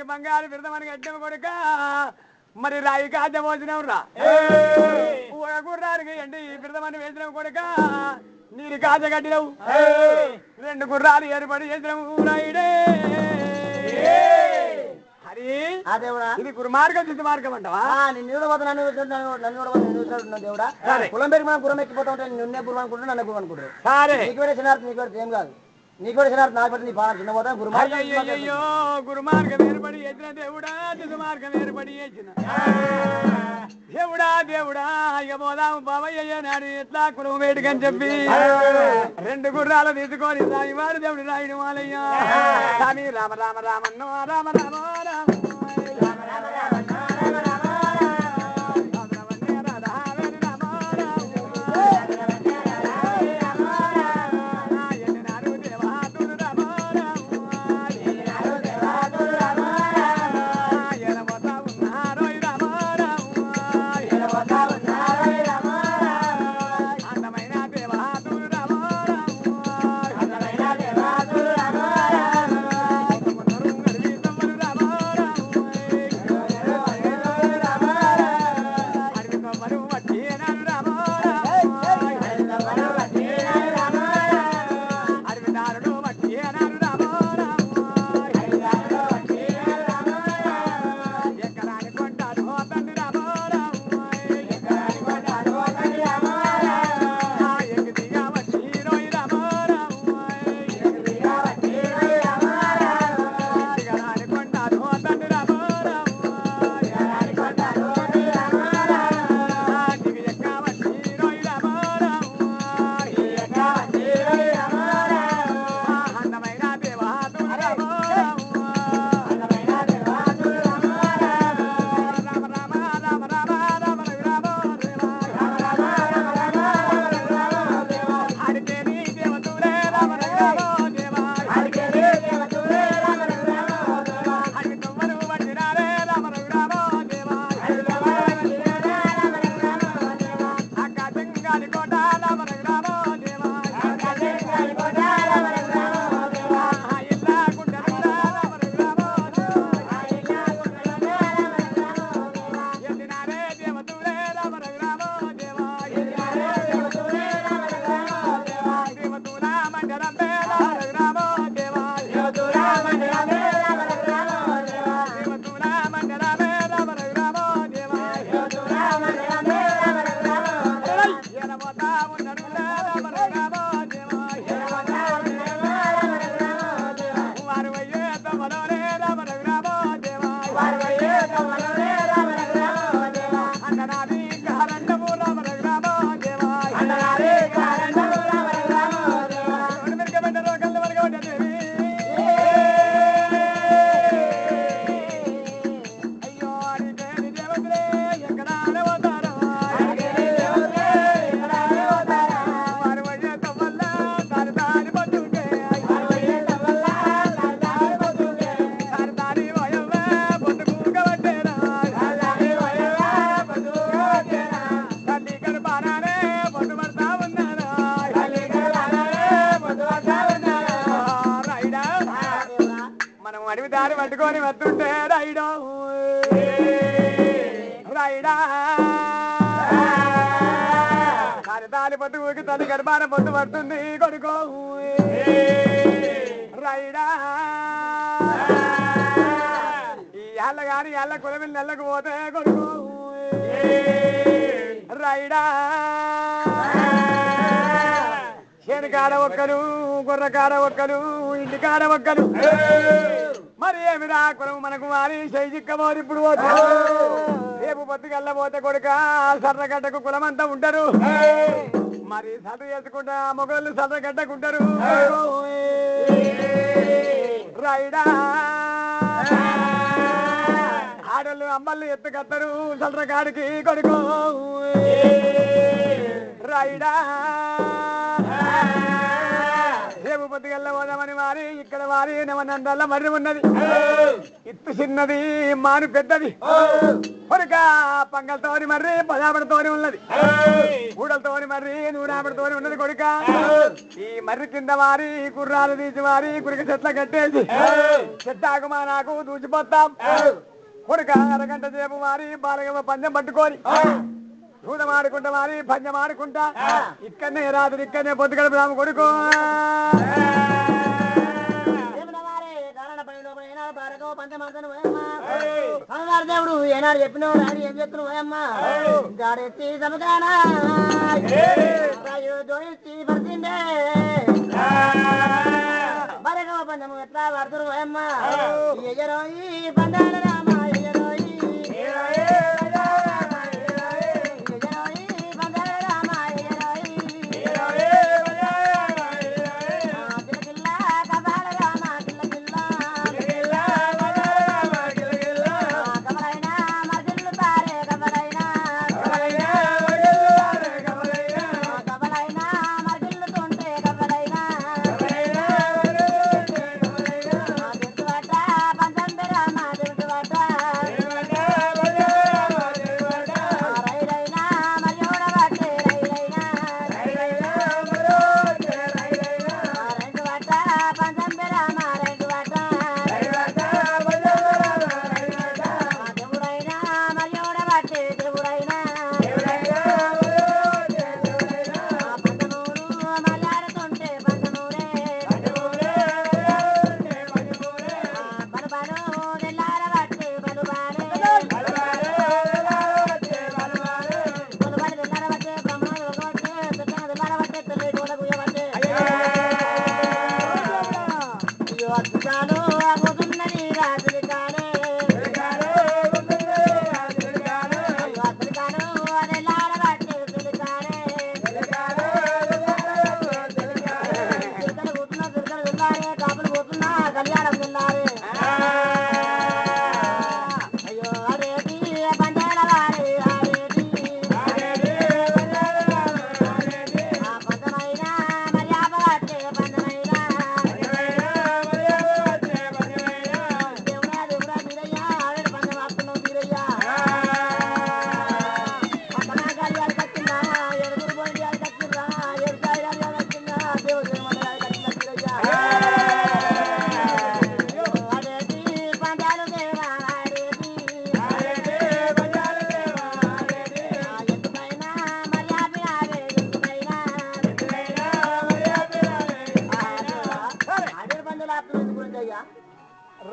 బంగారు బిడదమని కట్టిన కొడుక మరి రాయి కాజ పోసినావు రా గుర్రానికి ఎండి బిడదమని వేసినావు కొడుక నీరు కాజ కట్టినవు రెండు గుర్రాలు ఏర్పడి చేసినావు రాయుడే హరి ఇది గురుమార్గం దిద్దు మార్గం అంటావా నన్ను దేవుడా కులం పెరిగి మనం గురం ఎక్కిపోతా ఉంటే నిన్నే గురువు అనుకుంటున్నా నన్ను గురువు అనుకుంటారు సరే నీకు కూడా చిన్నార్థం నీకు కూడా ఏం కాదు నీకు కూడా చిన్నార్థం నాకు పట్టి నీ బాగా చిన్న పోతా అయ్యో గురుమార్గం ఏర్పడి చేసిన దేవుడా దిద్దు మార్గం ఏర్పడి చేసిన దేవుడా దేవుడా ఇక పోదాము బాబయ్య నాడు ఎట్లా కులం వేడుకని చెప్పి రెండు గుర్రాలు తీసుకొని రాయివాడు దేవుడు రాయుడు వాళ్ళయ్యా స్వామి రామ రామ రామన్నో రామ రామ రామ రామ వస్తుంటే రైడో రైడా తాలి పొద్దు ఊకి తల్లి గర్భాన పొద్దు పడుతుంది కొడుకో రైడా ఈ ఏళ్ళ గాని ఏళ్ళ కులమిని నెల్లకు పోతే కొడుకో రైడా చేను కాడ ఒక్కరు గుర్ర కాడ ఒక్కరు ఇంటి కాడ ఒక్కరు మరి ఏమి రా కులం మనకు మారి చేయిక్కబోరు ఇప్పుడు పోతే రేపు పొద్దుగల్ల పోతే కొడుక సర్రగడ్డకు కులమంతా ఉంటారు మరి సర్ర చేసుకుంటా మొగళ్ళు సర్రగడ్డకుంటారు రైడా ఆడళ్ళు అమ్మళ్ళు ఎత్తుకత్తరు సర్రగాడికి కొడుకో రైడా రేపు పొద్దుగల్ల పోదామని మారి ఇక్కడ వారి నవనందల్ల మర్రి ఉన్నది ఇత్తు చిన్నది మాను పెద్దది కొడుక పంగలతోని మర్రి పదాపడతోని ఉన్నది ఊడలతోని మర్రి నూరాపడతోని ఉన్నది కొడుక ఈ మర్రి కింద వారి గుర్రాలు తీసి వారి గురిక చెట్ల కట్టేసి చెట్టాకు మా నాకు దూచిపోతాం కొడుక అరగంట సేపు వారి బాలగమ్మ పందెం పట్టుకొని దూదం ఆడుకుంటా మారి పందెం ఆడుకుంటా ఇక్కడనే రాత్రి ఇక్కడనే పొద్దుగల రాము కొడుకో దేవుడు ఏనాడు చెప్పిన రాని ఏం చెప్తున్నావు అమ్మా గాడెత్తి సమగానా జోడించి పడుతుండే బరగవ పందము ఎట్లా పడుతురు అమ్మా ఎజరోయి పందాల రామ ఎజరోయి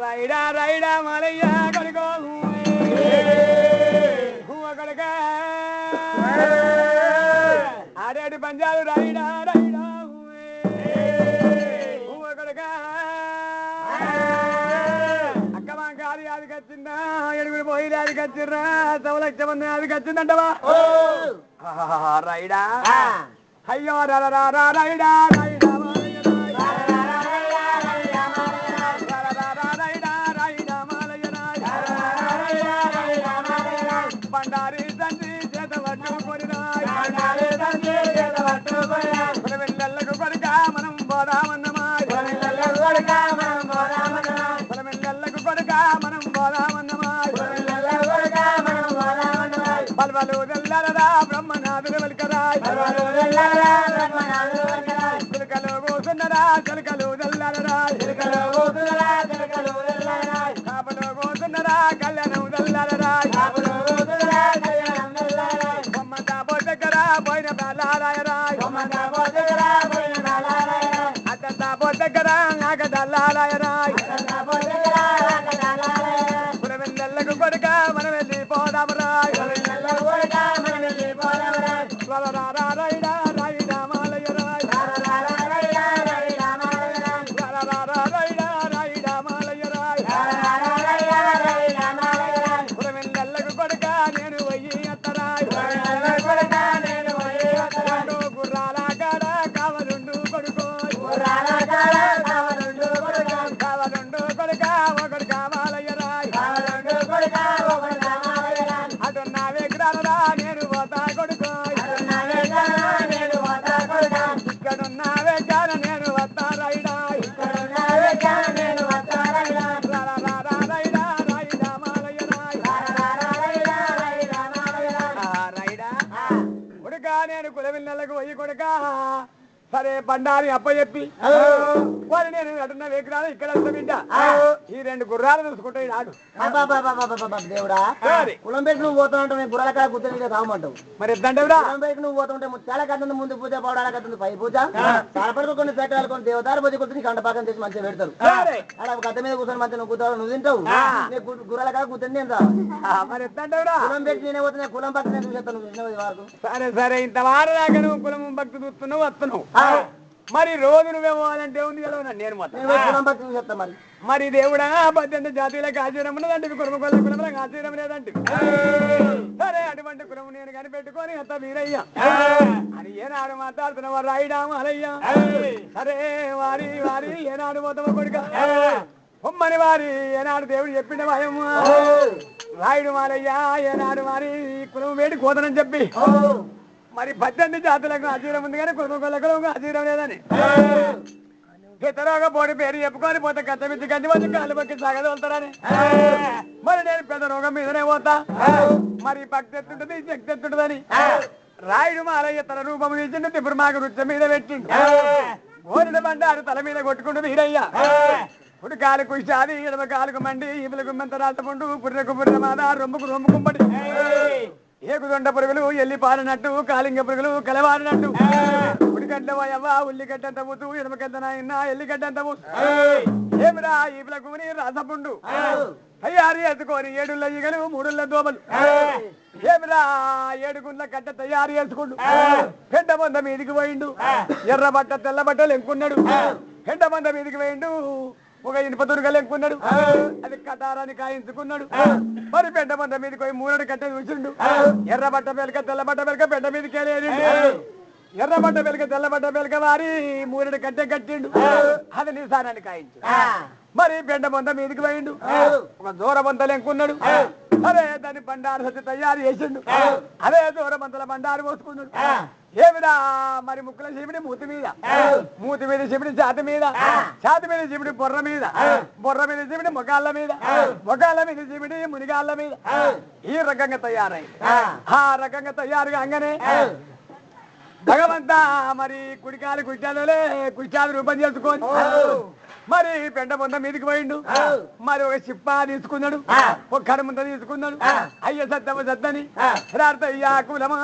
రైడా రైడా మలయ్య కొడుకో కొడుక ఆడేటి పంజాలు రైడా రైడా కొడుక అక్క మాంకాలి అది వచ్చిందా ఎడుగురు పోయి అది వచ్చిర్రా సవలక్ష మంది అది వచ్చిందంటవా రైడా అయ్యో రా రైడా రైడా బండారి తండ్రి చేత పట్టుకొని పిల్లలకు కొడుక మనం పోదామన్నమాయ పిల్లలకు కొడుక మనం పోదామన్నమాయ బల్బలు తెల్లరా బ్రహ్మనాథులు వెలికరాయ్ చిలకలు కూసున్నరా చిలకలు తెల్లరా కాపలు నెల్లకు కొడుక మనం వెళ్ళి పోదామరా రైడా రైడా మాలయ్య రాయ్ రైడా రైడా మాలయ్య రాయ్ నెల్లకు కొడుక నేను పోయి అత్తరాయ్ గుర్రాల కాడ కావలుండు కొడుకో కావలుండు కొడుక ఒకడుక మాలయ్య రాయ్ అటున్నా వెగ్రాలరా నేను పోతా కొడుకో ఇక్కడున్నా వెగ్గాల నేను వస్తా రైడా రైడా రైడా మాలయ్య రాయ్ రైడా కొడుక నేను కులవిల్లలకు పోయి కొడుక సరే బండారి అప్పచెప్పి వారి నేను అటున్న విగ్రహాలు ఇక్కడ బిడ్డ ఈ రెండు గుర్రాలు చూసుకుంటాయి నాడు దేవుడా కులం పెట్టి నువ్వు పోతానంటే నేను గుర్రాల కాడ కూర్చొని తాగమంటావు మరి ఎద్దంటేవురా కులం పెట్టి నువ్వు పోతుంటే చాలా కట్టుంది ముందు పూజ పౌడాల కట్టుంది పై పూజ తలపడుకు కొన్ని పెట్టాలి కొన్ని దేవతారు పూజ కూర్చొని కంట పాకం చేసి మంచిగా పెడతారు అలా గత మీద కూర్చొని మంచిగా నువ్వు కూర్చోవాలి నువ్వు తింటావు నీకు గుర్రాల కాడ కూర్చొని నేను రావాలి మరి ఎద్దంటేవురా కులం పెట్టి నేనే పోతున్నా కులం పక్కన చూసేస్తాను నువ్వు చూసిన వరకు సరే సరే ఇంత వారదాకా నువ్వు కులం భక్తి చూస్తున్నావు వస్తున్నావు మరి రోజు నువ్వే పోవాలంటే ఉంది కదా నేను మొత్తం కులం పక్కన చూసేస్తా మరి మరి దేవుడా 18 జాతీయులకు ఆశ్చర్యం ఉన్నదంటే కులం కొల్ల కులంలో ఆశ్చర్యం లేదంటే సరే అటువంటి కులం నేను కనిపెట్టుకొని అంత వీరయ్యా అని ఏనాడు మాట్లాడుతున్నావా రాయిడా మాలయ్యా సరే వారి వారి ఏనాడు పోతావా కొడుక పొమ్మని వారి ఏనాడు దేవుడు చెప్పిండ భయము రాయుడు మాలయ్యా ఏనాడు వారి కులం వేడి కోతనని చెప్పి మరి 18 జాతులకు ఆశ్చర్యం ఉంది కానీ కులం కొల్ల కులం ఆశ్చర్యం లేదని ఇతరుగా పోటీ పేరు చెప్పుకొని పోతే కచ్చమిచ్చి గంటి వచ్చి కాళ్ళు పక్కి సాగదోలుతారని మరి నేను పెద్ద రోగం మీదనే పోతా మరి భక్తి ఎత్తుంటది శక్తి ఎత్తుంటదని రాయుడు మాలయ్య తన రూపం తీసిండు తిప్పుడు మాకు రుచి మీద పెట్టిండు గోరుడు బండారు తల మీద కొట్టుకుంటూ వీరయ్యా కుడి కాలు కుషాది ఎడమ కాలుకు మండి ఈపులకు మెంత రాటపుండు పుర్రెకు పుర్రె మాద రొమ్ముకు రొమ్ము కుంపడి ఏకుదొండ పురుగులు ఎల్లి పారినట్టు కాలింగ పురుగులు కలవారినట్టు ఉడిగడ్డ పోయవ్వ ఉల్లిగడ్డంత పూతు ఎడమగడ్డ నాయన ఎల్లిగడ్డంత పూతు ఏమిరా ఈపులకు రాసపుండు తయారు చేసుకొని 7 ఈగలు 3 దోమలు ఏమిరా 7 గుండ్ల కట్ట తయారు చేసుకుండు పెద్ద మంద మీదికి పోయిండు ఎర్ర బట్ట తెల్ల బట్టలు ఎంకున్నాడు పెద్ద మంద మీదికి పోయిండు ఒక ఇనుప దుర్గలు ఎక్కున్నాడు అది కటారాన్ని కాయించుకున్నాడు మరి పెద్ద మంద మీదకి పోయి 3 కట్ట చూసిండు ఎర్ర బట్ట పెలక తెల్ల బట్ట పెలక పెద్ద మీదకి వెళ్ళేది ఎర్ర బట్ట పెలక తెల్ల బట్ట పెలక వారి 3 కట్టె కట్టిండు అది నిసానాన్ని కాయించు మరి పెద్ద మంద మీదకి పోయిండు ఒక దూర బంతలు ఎంకున్నాడు అదే దాన్ని బండారు సత్తి తయారు చేసిండు అదే దూర బంతల బండారు పోసుకున్నాడు ఏమిరా మరి ముక్కుల శివుడి మూతి మీద శివుడి ఛాతి మీద శివుడి బొర్ర మీద శివుడి మొగాళ్ళ మీద శివుడి మునిగాళ్ళ మీద ఈ రకంగా తయారైంది ఆ రకంగా తయారు కాగానే భగవంతా మరి కుడికాలు కుష్టాలు రూపం చేసుకొని మరి పెండ ముంద మీదికి పోయిండు మరి ఒక చిప్ప తీసుకున్నాడు ఒక కడుముంద తీసుకున్నాడు అయ్య సత్తమ సత్తని రార్తయ్యా కులమా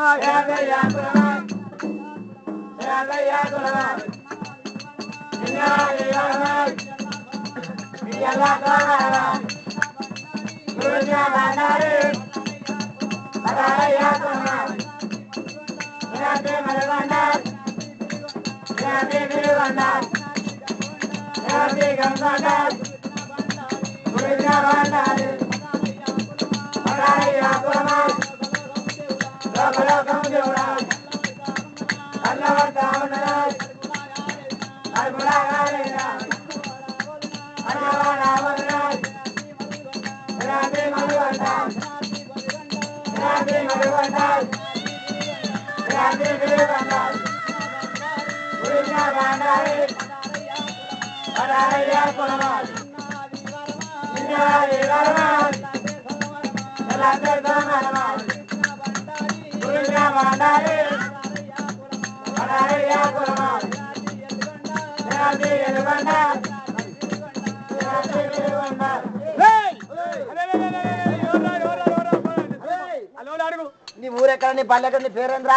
నీ ఊరెక్కడ నీ పల్లెక్కడ నీ పేరేంద్రా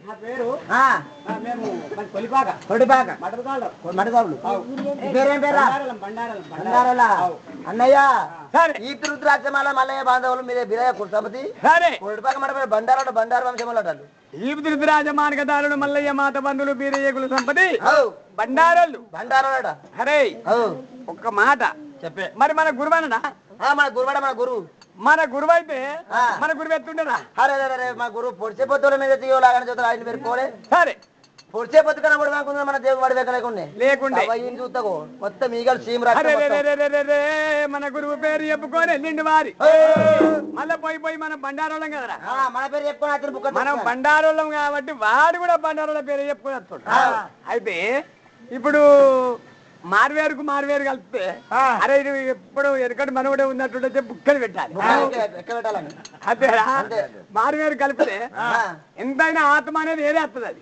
నా పేరు ఆ, మేము కొలిపాక కొడిపాక మడగావులు పేరేం పేరా బండారం బండారాల అన్నయ్య సరే ఈ రుద్రాక్షమాల మల్లయ్య బాంధవులు మీరే బిరయ్య కుర్సపతి సరే కొడిపాక మడ బండారాలు బండారు వంశములు అంటారు ఈ రాజమార్గదారుడు మల్లయ్య మాత బంధువులు బీరయ్యకులు సంపతి అవు బండారోళ్ళు బండారాలట అరే అవు ఒక్క మాట చెప్పే మరి మన గురువనడా మన గురువాడ మన గురువు మన గురువు అయితే ఆ. మన గురువు ఎత్తుండరా అరే అరే మా గురువు పొడిచే పొత్తుల మీద తీయలాగానే చూస్తారు ఆయన పెరుకోలే సరే పొడిచే పొత్తు కన్నా కూడా అనుకుందా మన దేవుడు వాడి వెక్కలేకుండే లేకుండే అవయ్యని చూస్తాకో మొత్తం ఈగలు సీమ్ అరే రే రే రే రే రే, మన గురువు పేరు చెప్పుకొని వెళ్ళిండి వారి మళ్ళా పోయి మనం బండారోళ్ళం కదరా మన పేరు చెప్పుకొని అతను బుక్క మనం బండారోళ్ళం కాబట్టి వాడు కూడా బండారోళ్ళ పేరు చెప్పుకొని వస్తాడు అయితే ఇప్పుడు మార్వేరు కలిపితే అరే ఇది ఎప్పుడు ఎరకటి మనవుడే ఉన్నట్టుంటే బుక్కలు పెట్టాలి ఎక్క పెట్టాలని అంతేరా మార్వేరు కలిపితే ఎంతైనా ఆత్మ అనేది ఏదే వస్తుంది అది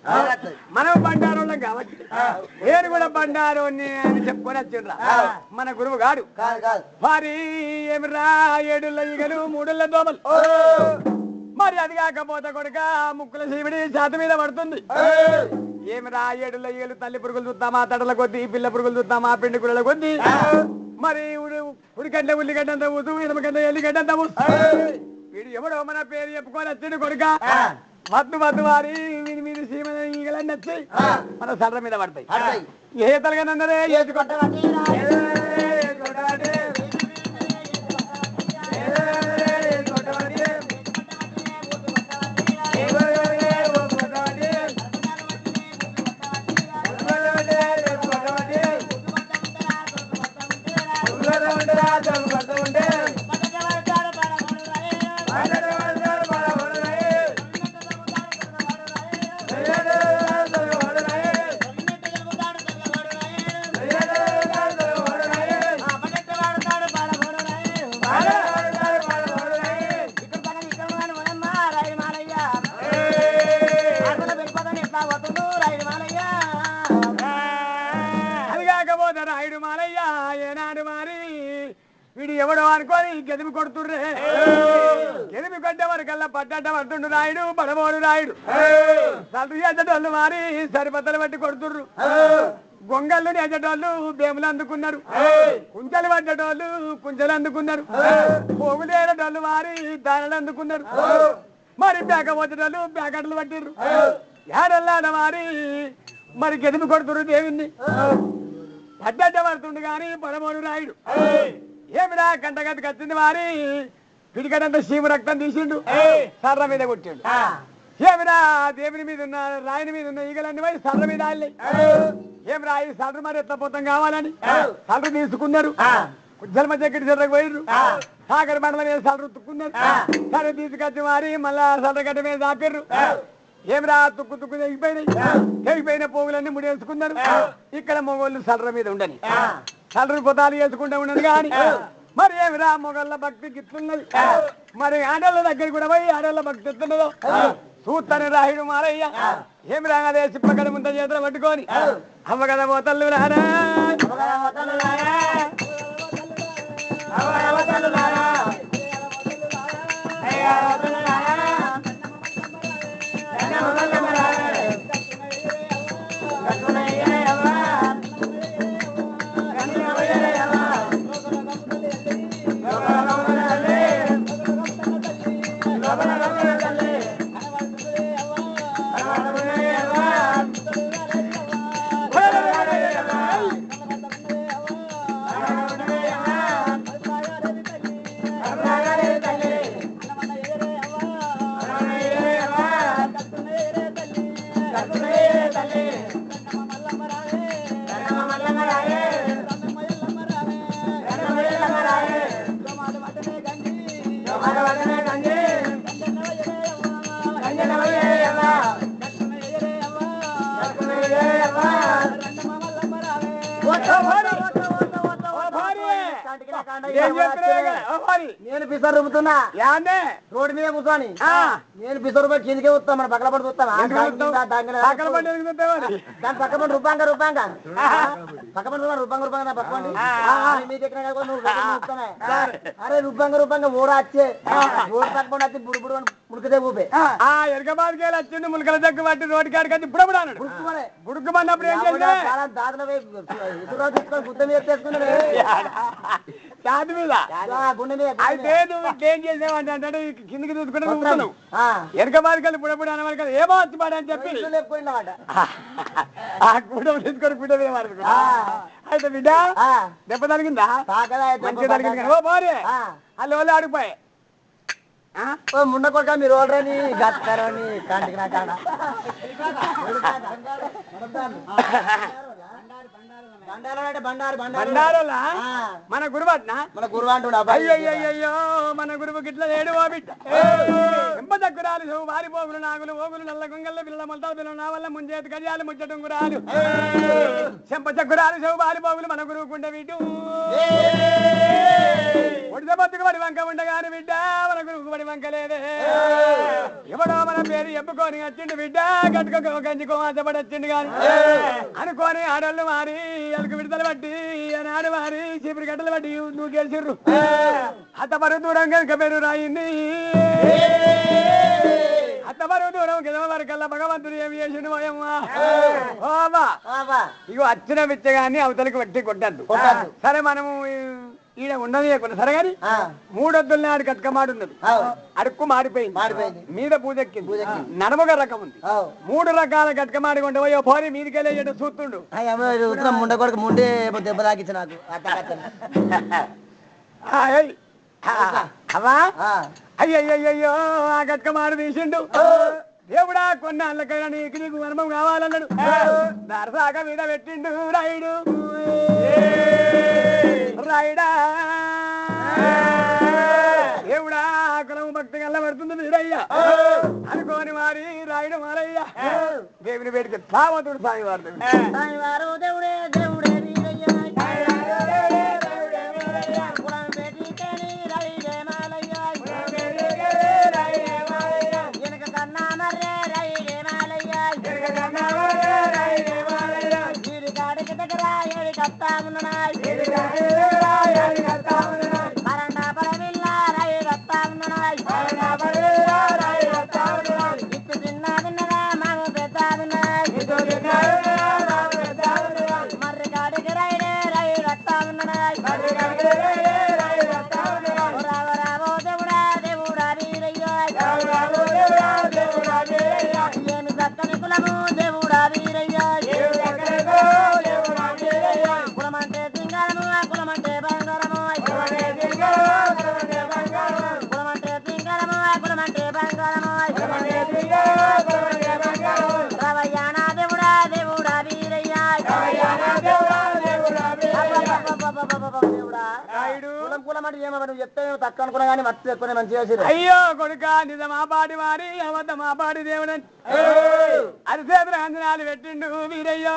మనం బండారోళ్ళం కాబట్టి నేను కూడా బండారు అని చెప్పుకొని వచ్చిండ్రా మన గురువు గాడు కాదు కాదు వారి ఏమిరా 7 ఈగలు 3 దోమలు మరి అది కాకపోతే కొడుక ముక్కుల శివుడి చేత మీద పడుతుంది ఏమిరా 7 ఈగలు తల్లి పురుగులు చూద్దామా తడల కొద్ది పిల్ల పురుగులు చూద్దామా పిండి గుళ్ళ కొద్ది మరి ఉడిగడ్డ ఉల్లిగడ్డంత ఊసు ఎనమగడ్డ ఎల్లిగడ్డంత ఊసు వీడు ఎవడో మన పేరు చెప్పుకొని వచ్చిండు కొడుక వద్దు వారి వీడి మీద సీమ ఈగలన్నీ వచ్చి మన సర్ర మీద పడతాయి ఏ తలగానందరే అది కాకపోతే రాయుడు మాలయ్య ఏనాడు మారి వీడు ఎవడో అనుకోని గెదిమి కొడుతుండ్రే గెదిమి కొట్టే వరకల్లా పడ్డట్ట పడుతుండు రాయుడు పడబోడు రాయుడు సల్లు ఎద్దటోళ్ళు మారి సరిపత్తలు బట్టి కొడుతుండ్రు గొంగళ్ళు ఎద్దటోళ్ళు బేములు అందుకున్నారు కుంచెలు పడ్డటోళ్ళు కుంచెలు అందుకున్నారు పోగులు ఏడటోళ్ళు మారి దానలు అందుకున్నారు మరి పేక వచ్చేటోళ్ళు పేకటలు పట్టిర్రు ఏడల్లాడ మారి మరి గెదిమి కొడుతురు దేవుణ్ణి పడ్డట్ట పడుతుండు గాని పడబోడు రాయుడు ఏమిరా కంటగట్టుకు వచ్చింది వారి పిడికడంత సీమ రక్తం తీసిండు సర్ర మీద కొట్టిండు ఏమిరా దేవుని మీద ఉన్న రాయిని మీద ఉన్న ఈగలన్నీ పోయి సర్ర మీద ఆళ్ళాయి ఏం రాయి సర్ర మరి ఎట్లా పోతాం కావాలని సర్ర తీసుకున్నారు జన్మ చెక్కటి సర్రకు పోయిర్రు సాగర్ మండలం మీద సర్ర తుక్కున్నారు సరే తీసుకొచ్చి మారి మళ్ళా సర్ర గడ్డ మీద ఆపిర్రు ఏమిరా తుక్కు తెగిపోయిన పోగులన్నీ ముడేసుకున్నారు ఇక్కడ మొగోళ్ళు సర్ర మీద ఉండని సర్ర పొతాలు వేసుకుంటూ ఉండదు కానీ మరి ఏమిరా మొగళ్ళ భక్తి గిట్లున్నది మరి ఆడళ్ళ దగ్గర కూడా పోయి ఆడళ్ళ భక్తి ఎత్తున్నదో చూస్తాను రాయుడు మారయ్య ఏమిరా అదే సిప్పకడ ముంత చేతులు పట్టుకొని అవ్వ కదా పోతల్లు రారా నేను పిసర్ రుబ్బుతున్నా రోడ్డు మీద కూర్చొని నేను పిసర్ రూపాయలు కిందకే వస్తా మన పక్కల పడి చూస్తాను దాని పక్క పడి రూపాంగా పక్క పడి రూపాంగా పక్కపండి మీకు ఎక్కడ అరే రూపాంగా ఓడ వచ్చే ఓడి పక్క వచ్చి బుడు ముడికితే ఊపే ఆ ఎరకబాదికి వచ్చింది ములకల దగ్గర పట్టి రోడ్డు కాడికి వచ్చి ఇప్పుడు అన్నాడు గుడుకు పడినప్పుడు ఏం చేసినా దాని మీద అయితే నువ్వు ఏం చేసావంటే అంటే కిందికి చూసుకుంటే నువ్వు ఎరకబాదికలు ఇప్పుడు అనే వరకు ఏమో వచ్చి అని చెప్పి ఆ కూడం తీసుకొని బిడ్డ అయితే బిడ్డ దెబ్బ తగిలిందా మంచిగా తగిలింది ఓ బారే వాళ్ళు వాళ్ళు ఆడిపోయాయి ముండ కొడుక మీరు ఓడరని గత్తరని కంటికి నా కాడ బండారులా మన గురువాట్నా మన గురువు అంటున్నా అయ్యయ్యో మన గురువు గిట్ల లేడు ఓ బిడ్డ ఎంప దగ్గరాలు వారిపోగులు నాగులు ఓగులు నల్ల గొంగళ్ళ పిల్లల మొలతాలు పిల్లలు నా వల్ల ముంజేతి గజాలు ముచ్చటుంగురాలు చెంప చక్కురాలు చెవు వారిపోగులు మన గురువుకుంటే వీటు ఒడిద బతుకు పడి వంక ఉండగాని బిడ్డ మన గురువుకు పడి వంక లేదే ఎవడో మన పేరు ఎప్పుకొని వచ్చిండు బిడ్డ గట్టుకో గంజికో ఆశపడి వచ్చిండు గాని అనుకోని ఆడళ్ళు మారి ఎలుగు విడతలు బట్టి ఆనాడు మారి చీపురు గడ్డలు బట్టి నువ్వు గెలిచిర్రు అత్తమరు దూరం కనుక పేరు రాయింది అత్తమరు దూరం కింద వరకల్లా భగవంతుడు ఏమి చేసిండు పోయమ్మా ఇగో వచ్చిన బిచ్చగాన్ని అవతలకి వట్టి కొట్టద్దు సరే మనము ఈడ ఉండదు సరే గాని మూడొద్దుల్ని ఆడి కట్కమాడు ఉన్నది అడుక్కు మాడిపోయింది మీద పూజెక్కింది నడమగ రకం ఉంది 3 రకాల కట్కమాడి కొంటే పోయో పోరి మీదికెళ్ళేట చూస్తుండు ముండ కొడుకు ముందే దెబ్బ తాకిచ్చు నాకు అవా అయ్యయ్యో ఆ కట్కమాడు తీసిండు దేవుడా కొన్నాళ్ళకైనా నీకు మర్మం కావాలన్నాడు దరసాక మీద పెట్టిండు రాయుడు రాయుడా దేవుడా కులం భక్తి కల్లా పడుతుంది వీరయ్యా అనుకోని వారి రాయుడు మారయ్యా దేవుని వేడికి సావతుడు సాయి వారు దేవుడే దేవుడే అయ్యో కొడుక నిజమా పాడి వారి అబద్ధమా పాడి దేవుడు అరిసేతులు అంజనాలు పెట్టిండు వీరయ్యో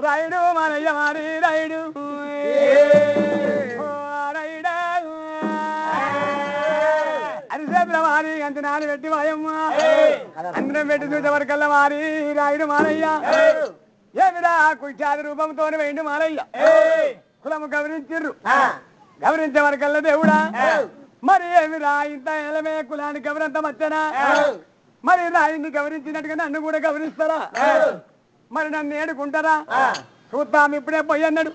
రైడు మనయ్య మారి రైడు అరిసేతుల మారి అంజనాలు పెట్టి వాయమ్మ అందరం పెట్టి చూసే వరకల్లా మారి రాయుడు మారయ్య ఏమిరా కుచాది రూపంతో వేయండి మాలయ్య కులము గౌరవించిర్రు గౌరవించే వరకల్లా దేవుడా మరి ఏమిరా ఇంత ఎలమే కులానికి గౌరంత మచ్చనా మరి రాయిని గౌరవించినట్టుగా నన్ను కూడా గౌరవిస్తారా మరి నన్ను ఏడుకుంటారా చూద్దాం ఇప్పుడే పోయి అన్నాడు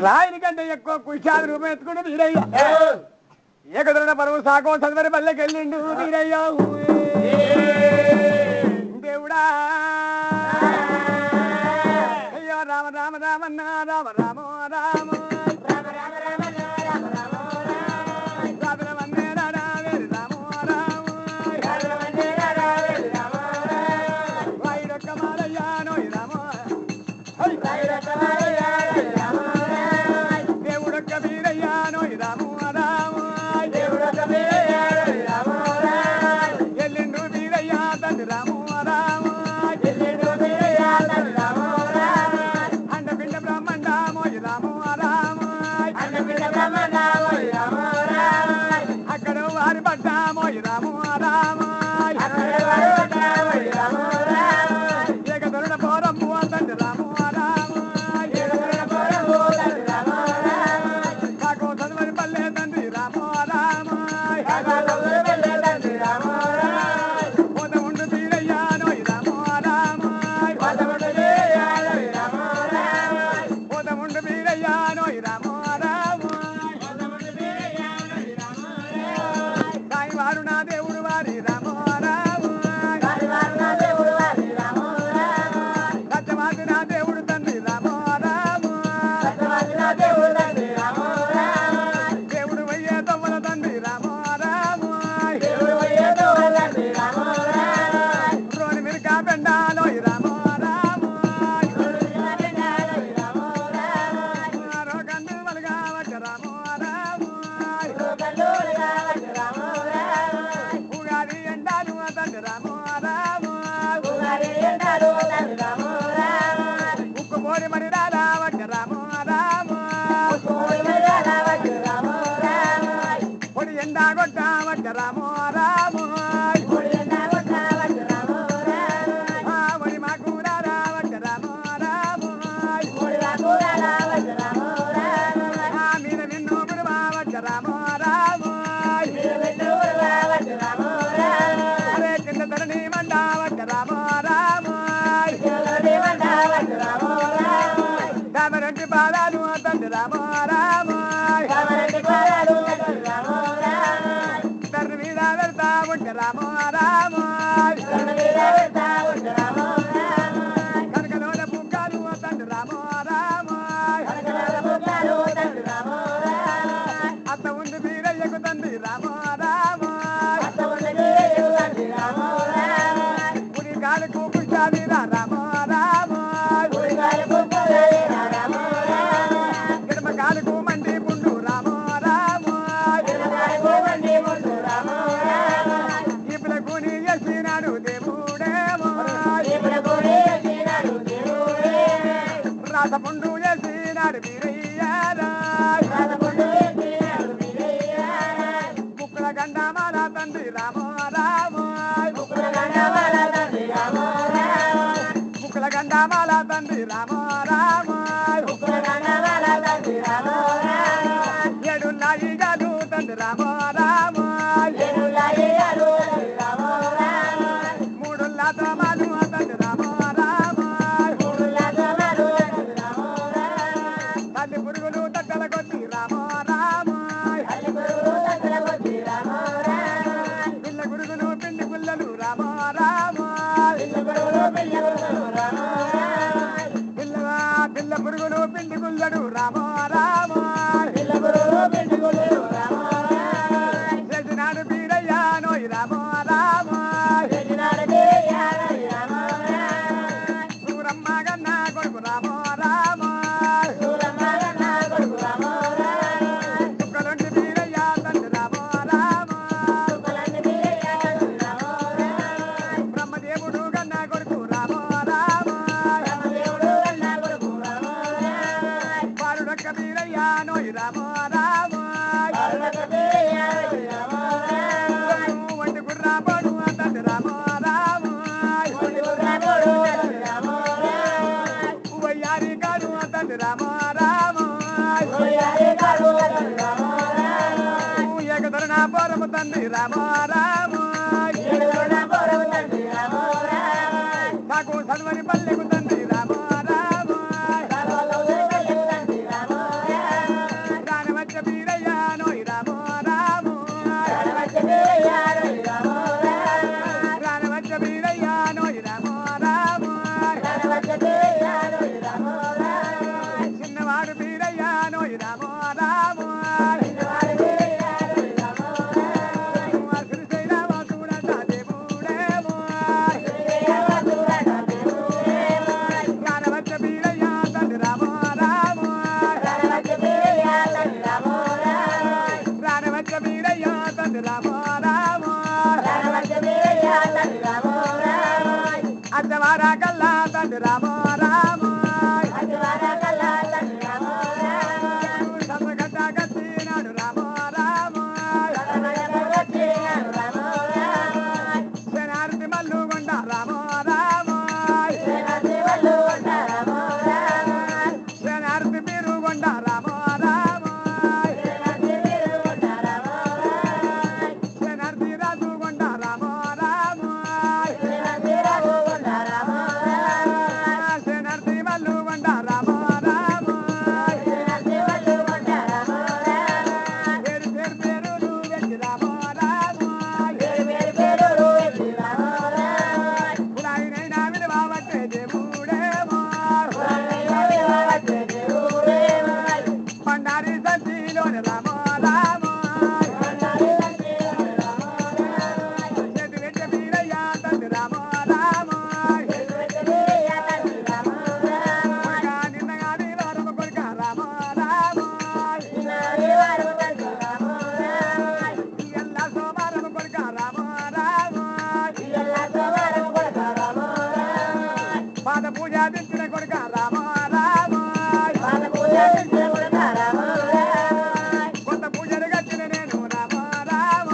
రాయిని కంటే ఎక్కువ కుచాది రూపం ఎత్తుకుంటూ వీరయ్య ఏకదొరణ పరువు సాకో చదివరి పల్లెకి వెళ్ళిండు వీరయ్య దేవుడా రామ రామ రామన్న రామ రామ రామ దేవుడొక్క వీరయ్యానో రామ రామ ఎల్లిండు వీరయ్యా తండ్రి రామ రామ అక్కడ వారి పడ్డామో రాము రామ ఏక దొరడ పోరమ్ము తండ్రి రాము రామ పాదాలు తండ్రి రామ రామ తండ్రి మీద పెడతా ఉంటే రామ రామ కనకలోన బుక్కాలు తండ్రి రామ రామ అత్త ఉంది వీరయ్యకు తండ్రి రామ రామ పులి కాలుకు పుష్టాదిరా రామ రామ ఎడమ కాలుకు మండి పుండు రామ రామ ఇప్పులకు నీ చేసినాడు దేవుడేమో రాత పుండు చేసినాడు వీరయ్యారా ముక్కుల గండమాల తండ్రి రామ రామ ముక్కుల గండమాల తండ్రి రామ రామ ఏడున్నాయి గాదు తండ్రి రామ రామ మూడుల్లా తోమాలు తండ్రి రామ రామ తల్లి పురుగులు తగ్గల కొద్ది రామ రామ పిల్ల గురుగులు పిండి గుల్లలు రామ రామ పిల్ల పురుగులు పిండి గుల్లడు రామ రామ చేసినాడు బీరయ్యా నోయి రామ రామ సూరమ్మ గన్న కొడుకు రామ రామ చుక్కలొంటి బీరయ్యా తండ్రి రామ రామ బ్రహ్మదేవుడు గన్న కొడుకు రామ రామ వారుడొక్క బీరయ్యా నోయి రామ రామ వంటి గుర్రా పోడు తండ్రి రామ రామ వయ్యారి కాడు తండ్రి రామ రామ ఏకధరణ పోరము తండ్రి రామ రామ నాకు చదువని పల్లెకు తండ్రి రామ రామ రానవచ్చ బీరయ్యా నోయి రామ రామ రానవచ్చ బీరయ్యా నోయి రామ రామ చిన్నవాడు బీరయ్యా నోయి రామ రామ శ్రీశైలమ చూడంట దేవుడేమో రానవచ్చ బీరయ్యా తండ్రి రామ రామ రానవచ్చ బీరయ్యా తండ్రి రామ రామ అద్దవారా కల్లా తండ్రి రామ రామ సమ్మగడ్డ కట్టినాడు రామ రామ శనార్థి మల్లుగొండ రామ రామ శనార్థి పీరుగొండ రామ రామ శనార్థి రాజుగొండ రామ రామ శనార్థి మల్లుగొండ రామ రామ పేరు పేరు పేరులు వెచ్చి రామ రామ పురాయినైనా విలువబట్టే దేవుడేమో పండారి సంచిలోని రామ రామ చేతి వెంట బీరయ్యా తండ్రి రామ రామ కొడుకా నిన్నగాని వారమ కొడుక రామ రామ ఇయ్యల్లా సోమారమ కొడుక రామ రామ పాద పూజ తెచ్చిన కొడుక రామ రామ కొత్త పూజలు కట్టిన నేను రామ రామ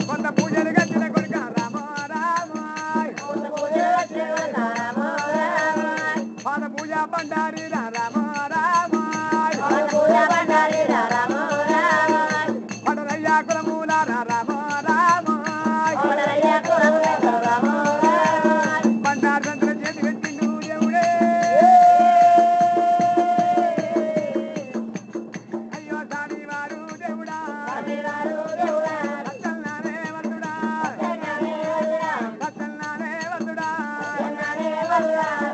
కొత్త పూజలు కట్టిన కొడుక రామ రామ పాద పూజ బండారి రామ రామ పడరయ్యా కులమూల రామ రామ బండారు చేతి పెట్టిండు దేవుడే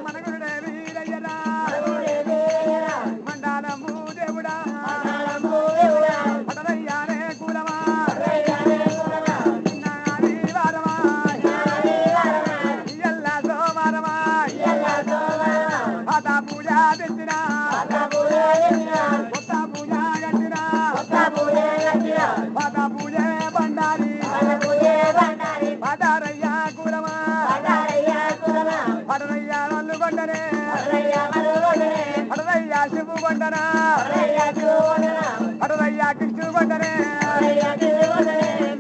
మనగుడే వీరయ్యరా మండాలము దేవుడా పటరయ్యానే కులమా నాది వారమా ఎల్లా సోమరమా పాత పూజ తెచ్చినా కొత్త పూజ కట్టినా పాత పూజ బండారి పటారయ్య కులమా పటరయ్య వాళ్ళు కొండనే పటరయ్య శివు కొండనా పటరయ్య కృష్ణు కొండనే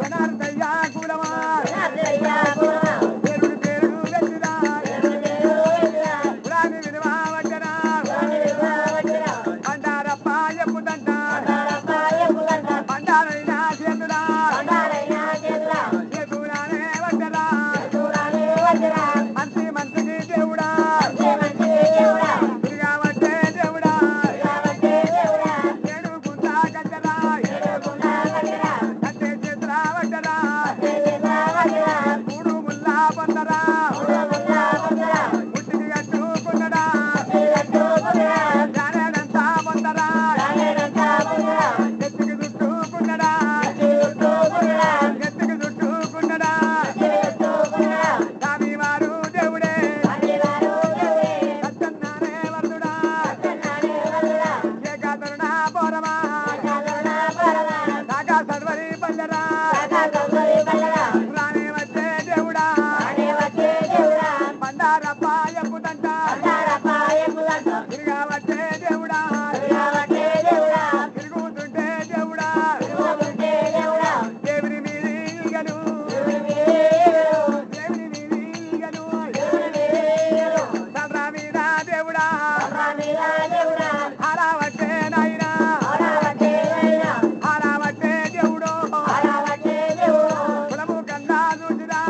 జనార్దయ్య కులమా పేరుడు పేరుడు వెచ్చినా పురాణి విలువ వడ్డనా బండారప్ప ఎప్పుదంట బండారైన చేతుడా చేతులానే వడ్డరా మంచి మంచికి దేవుడా తిరిగా వడ్డే దేవుడా ఏడుగుంట గడ్డరా కట్టే చేతులా వడ్డరా మూడు ముల్లా పొందరా పుట్టిని కట్టుకున్నడా జానేడంతా పొందరా ఎత్తికి చుట్టుకున్నడా ఎత్తికి చుట్టుకున్నడా స్వామివారు దేవుడే సత్యన్నానే వరుడుడా ఏకాతరుడా పోరమా నాగా సర్వరి పల్లెరా రానే వచ్చే దేవుడా బండారప్ప ఎప్పుడంట తిరిగా వచ్చే దేవుడా తిరుగుతుంటే దేవుడా దేవుని మీది ఈగలు దేవుని మీది ఈగలు చంద్ర మీద దేవుడా హారావట్టే నాయనా హారావట్టే దేవుడు కులము కన్నా చూసిరా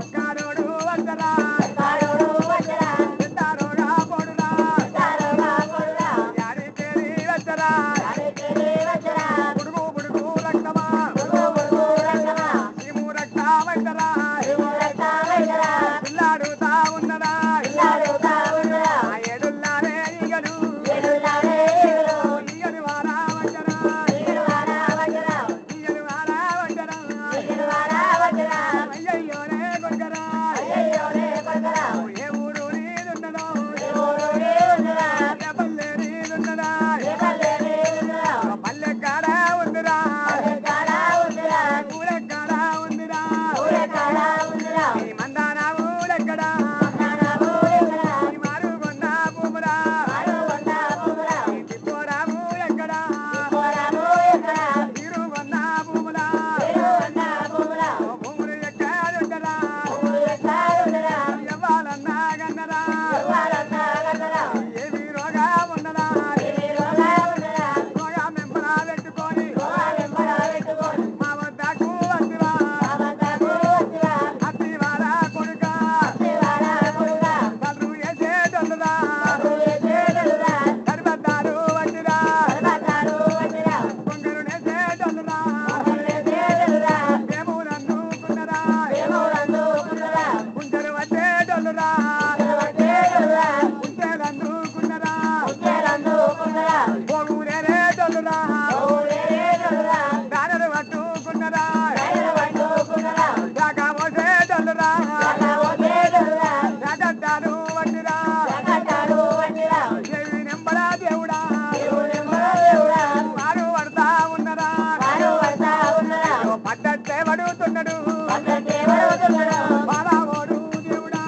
ఒక్కరోడు వద్దరా ఎందారోగా పొడురా యాడి తేరి వచ్చరా బుడుగు బుడుగు రక్తమా శివు రక్తమంటరా పిల్లాడుతా ఉన్నదా ఆ ఏడుల్లానే ఈగలు ఈగలు వారా వంటరా ఈగలు వారా వంటరా అయ్యయ్యోనే కొడుకరా ఏ ఊరు నీదున్నదో ఏ పల్లె నీదున్నదా పల్లె కాడ ఉందిరా ఊరెక్కడ ఉందిరా ఈ మందాన ఊరెక్కడా ఈ మారుగున్న భూమురా ఈ తిప్పోరా ఊరెక్కడా తిరుగున్న భూములా భూములు ఎక్కడుంటరా ఎవ్వాలన్నా గన్నరా ఏమి రోగా ఉన్నదా రోగా మెంబరా పెట్టుకొని మా వద్దకు వద్దురా అత్తివారా కొడుకా కళ్ళు వేసేటోళ్ళురా సరిపడ్డారు వడ్డిరా కొంగలు నేసేటోళ్ళురా మేము నన్నుకున్నరా గుంటలు వచ్చేటోళ్ళురా గుంటలు అందుకున్నరా పోగురేటోళ్ళురా దానలు పట్టుకున్నరా దాకా పోసేటోళ్ళురా రాజడ్డాలు వడ్డిరా దేవి నెంబడా దేవుడా వారు పడతా ఉన్నరా పడ్డట్టే పడుతున్నాడు బాలావోడు దేవుడా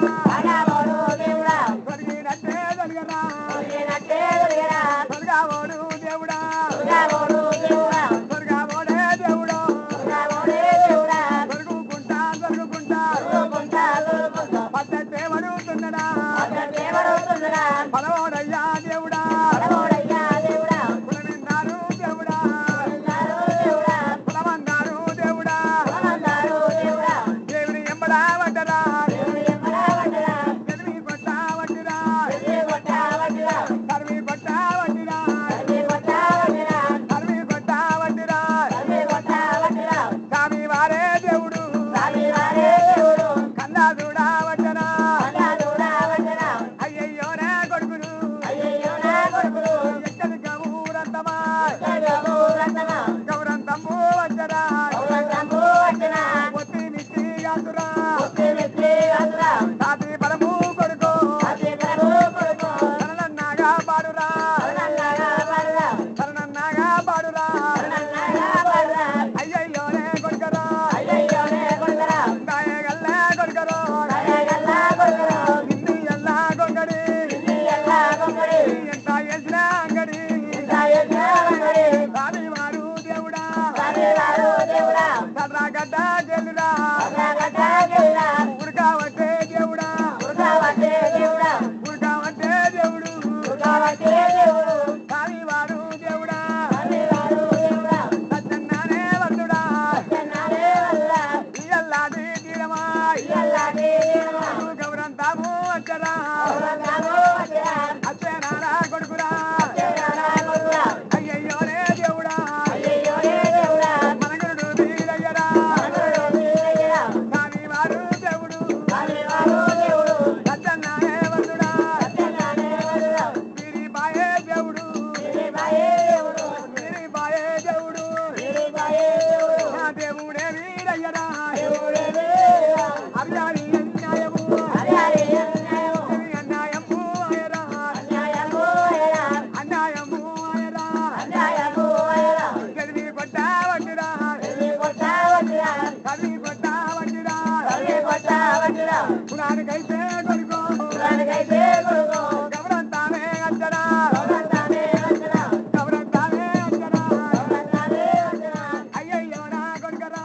కొడుకో గౌరంతానే అంచనా గౌరంతానే అంచనా అయ్యయ్యో నా కొడుకరా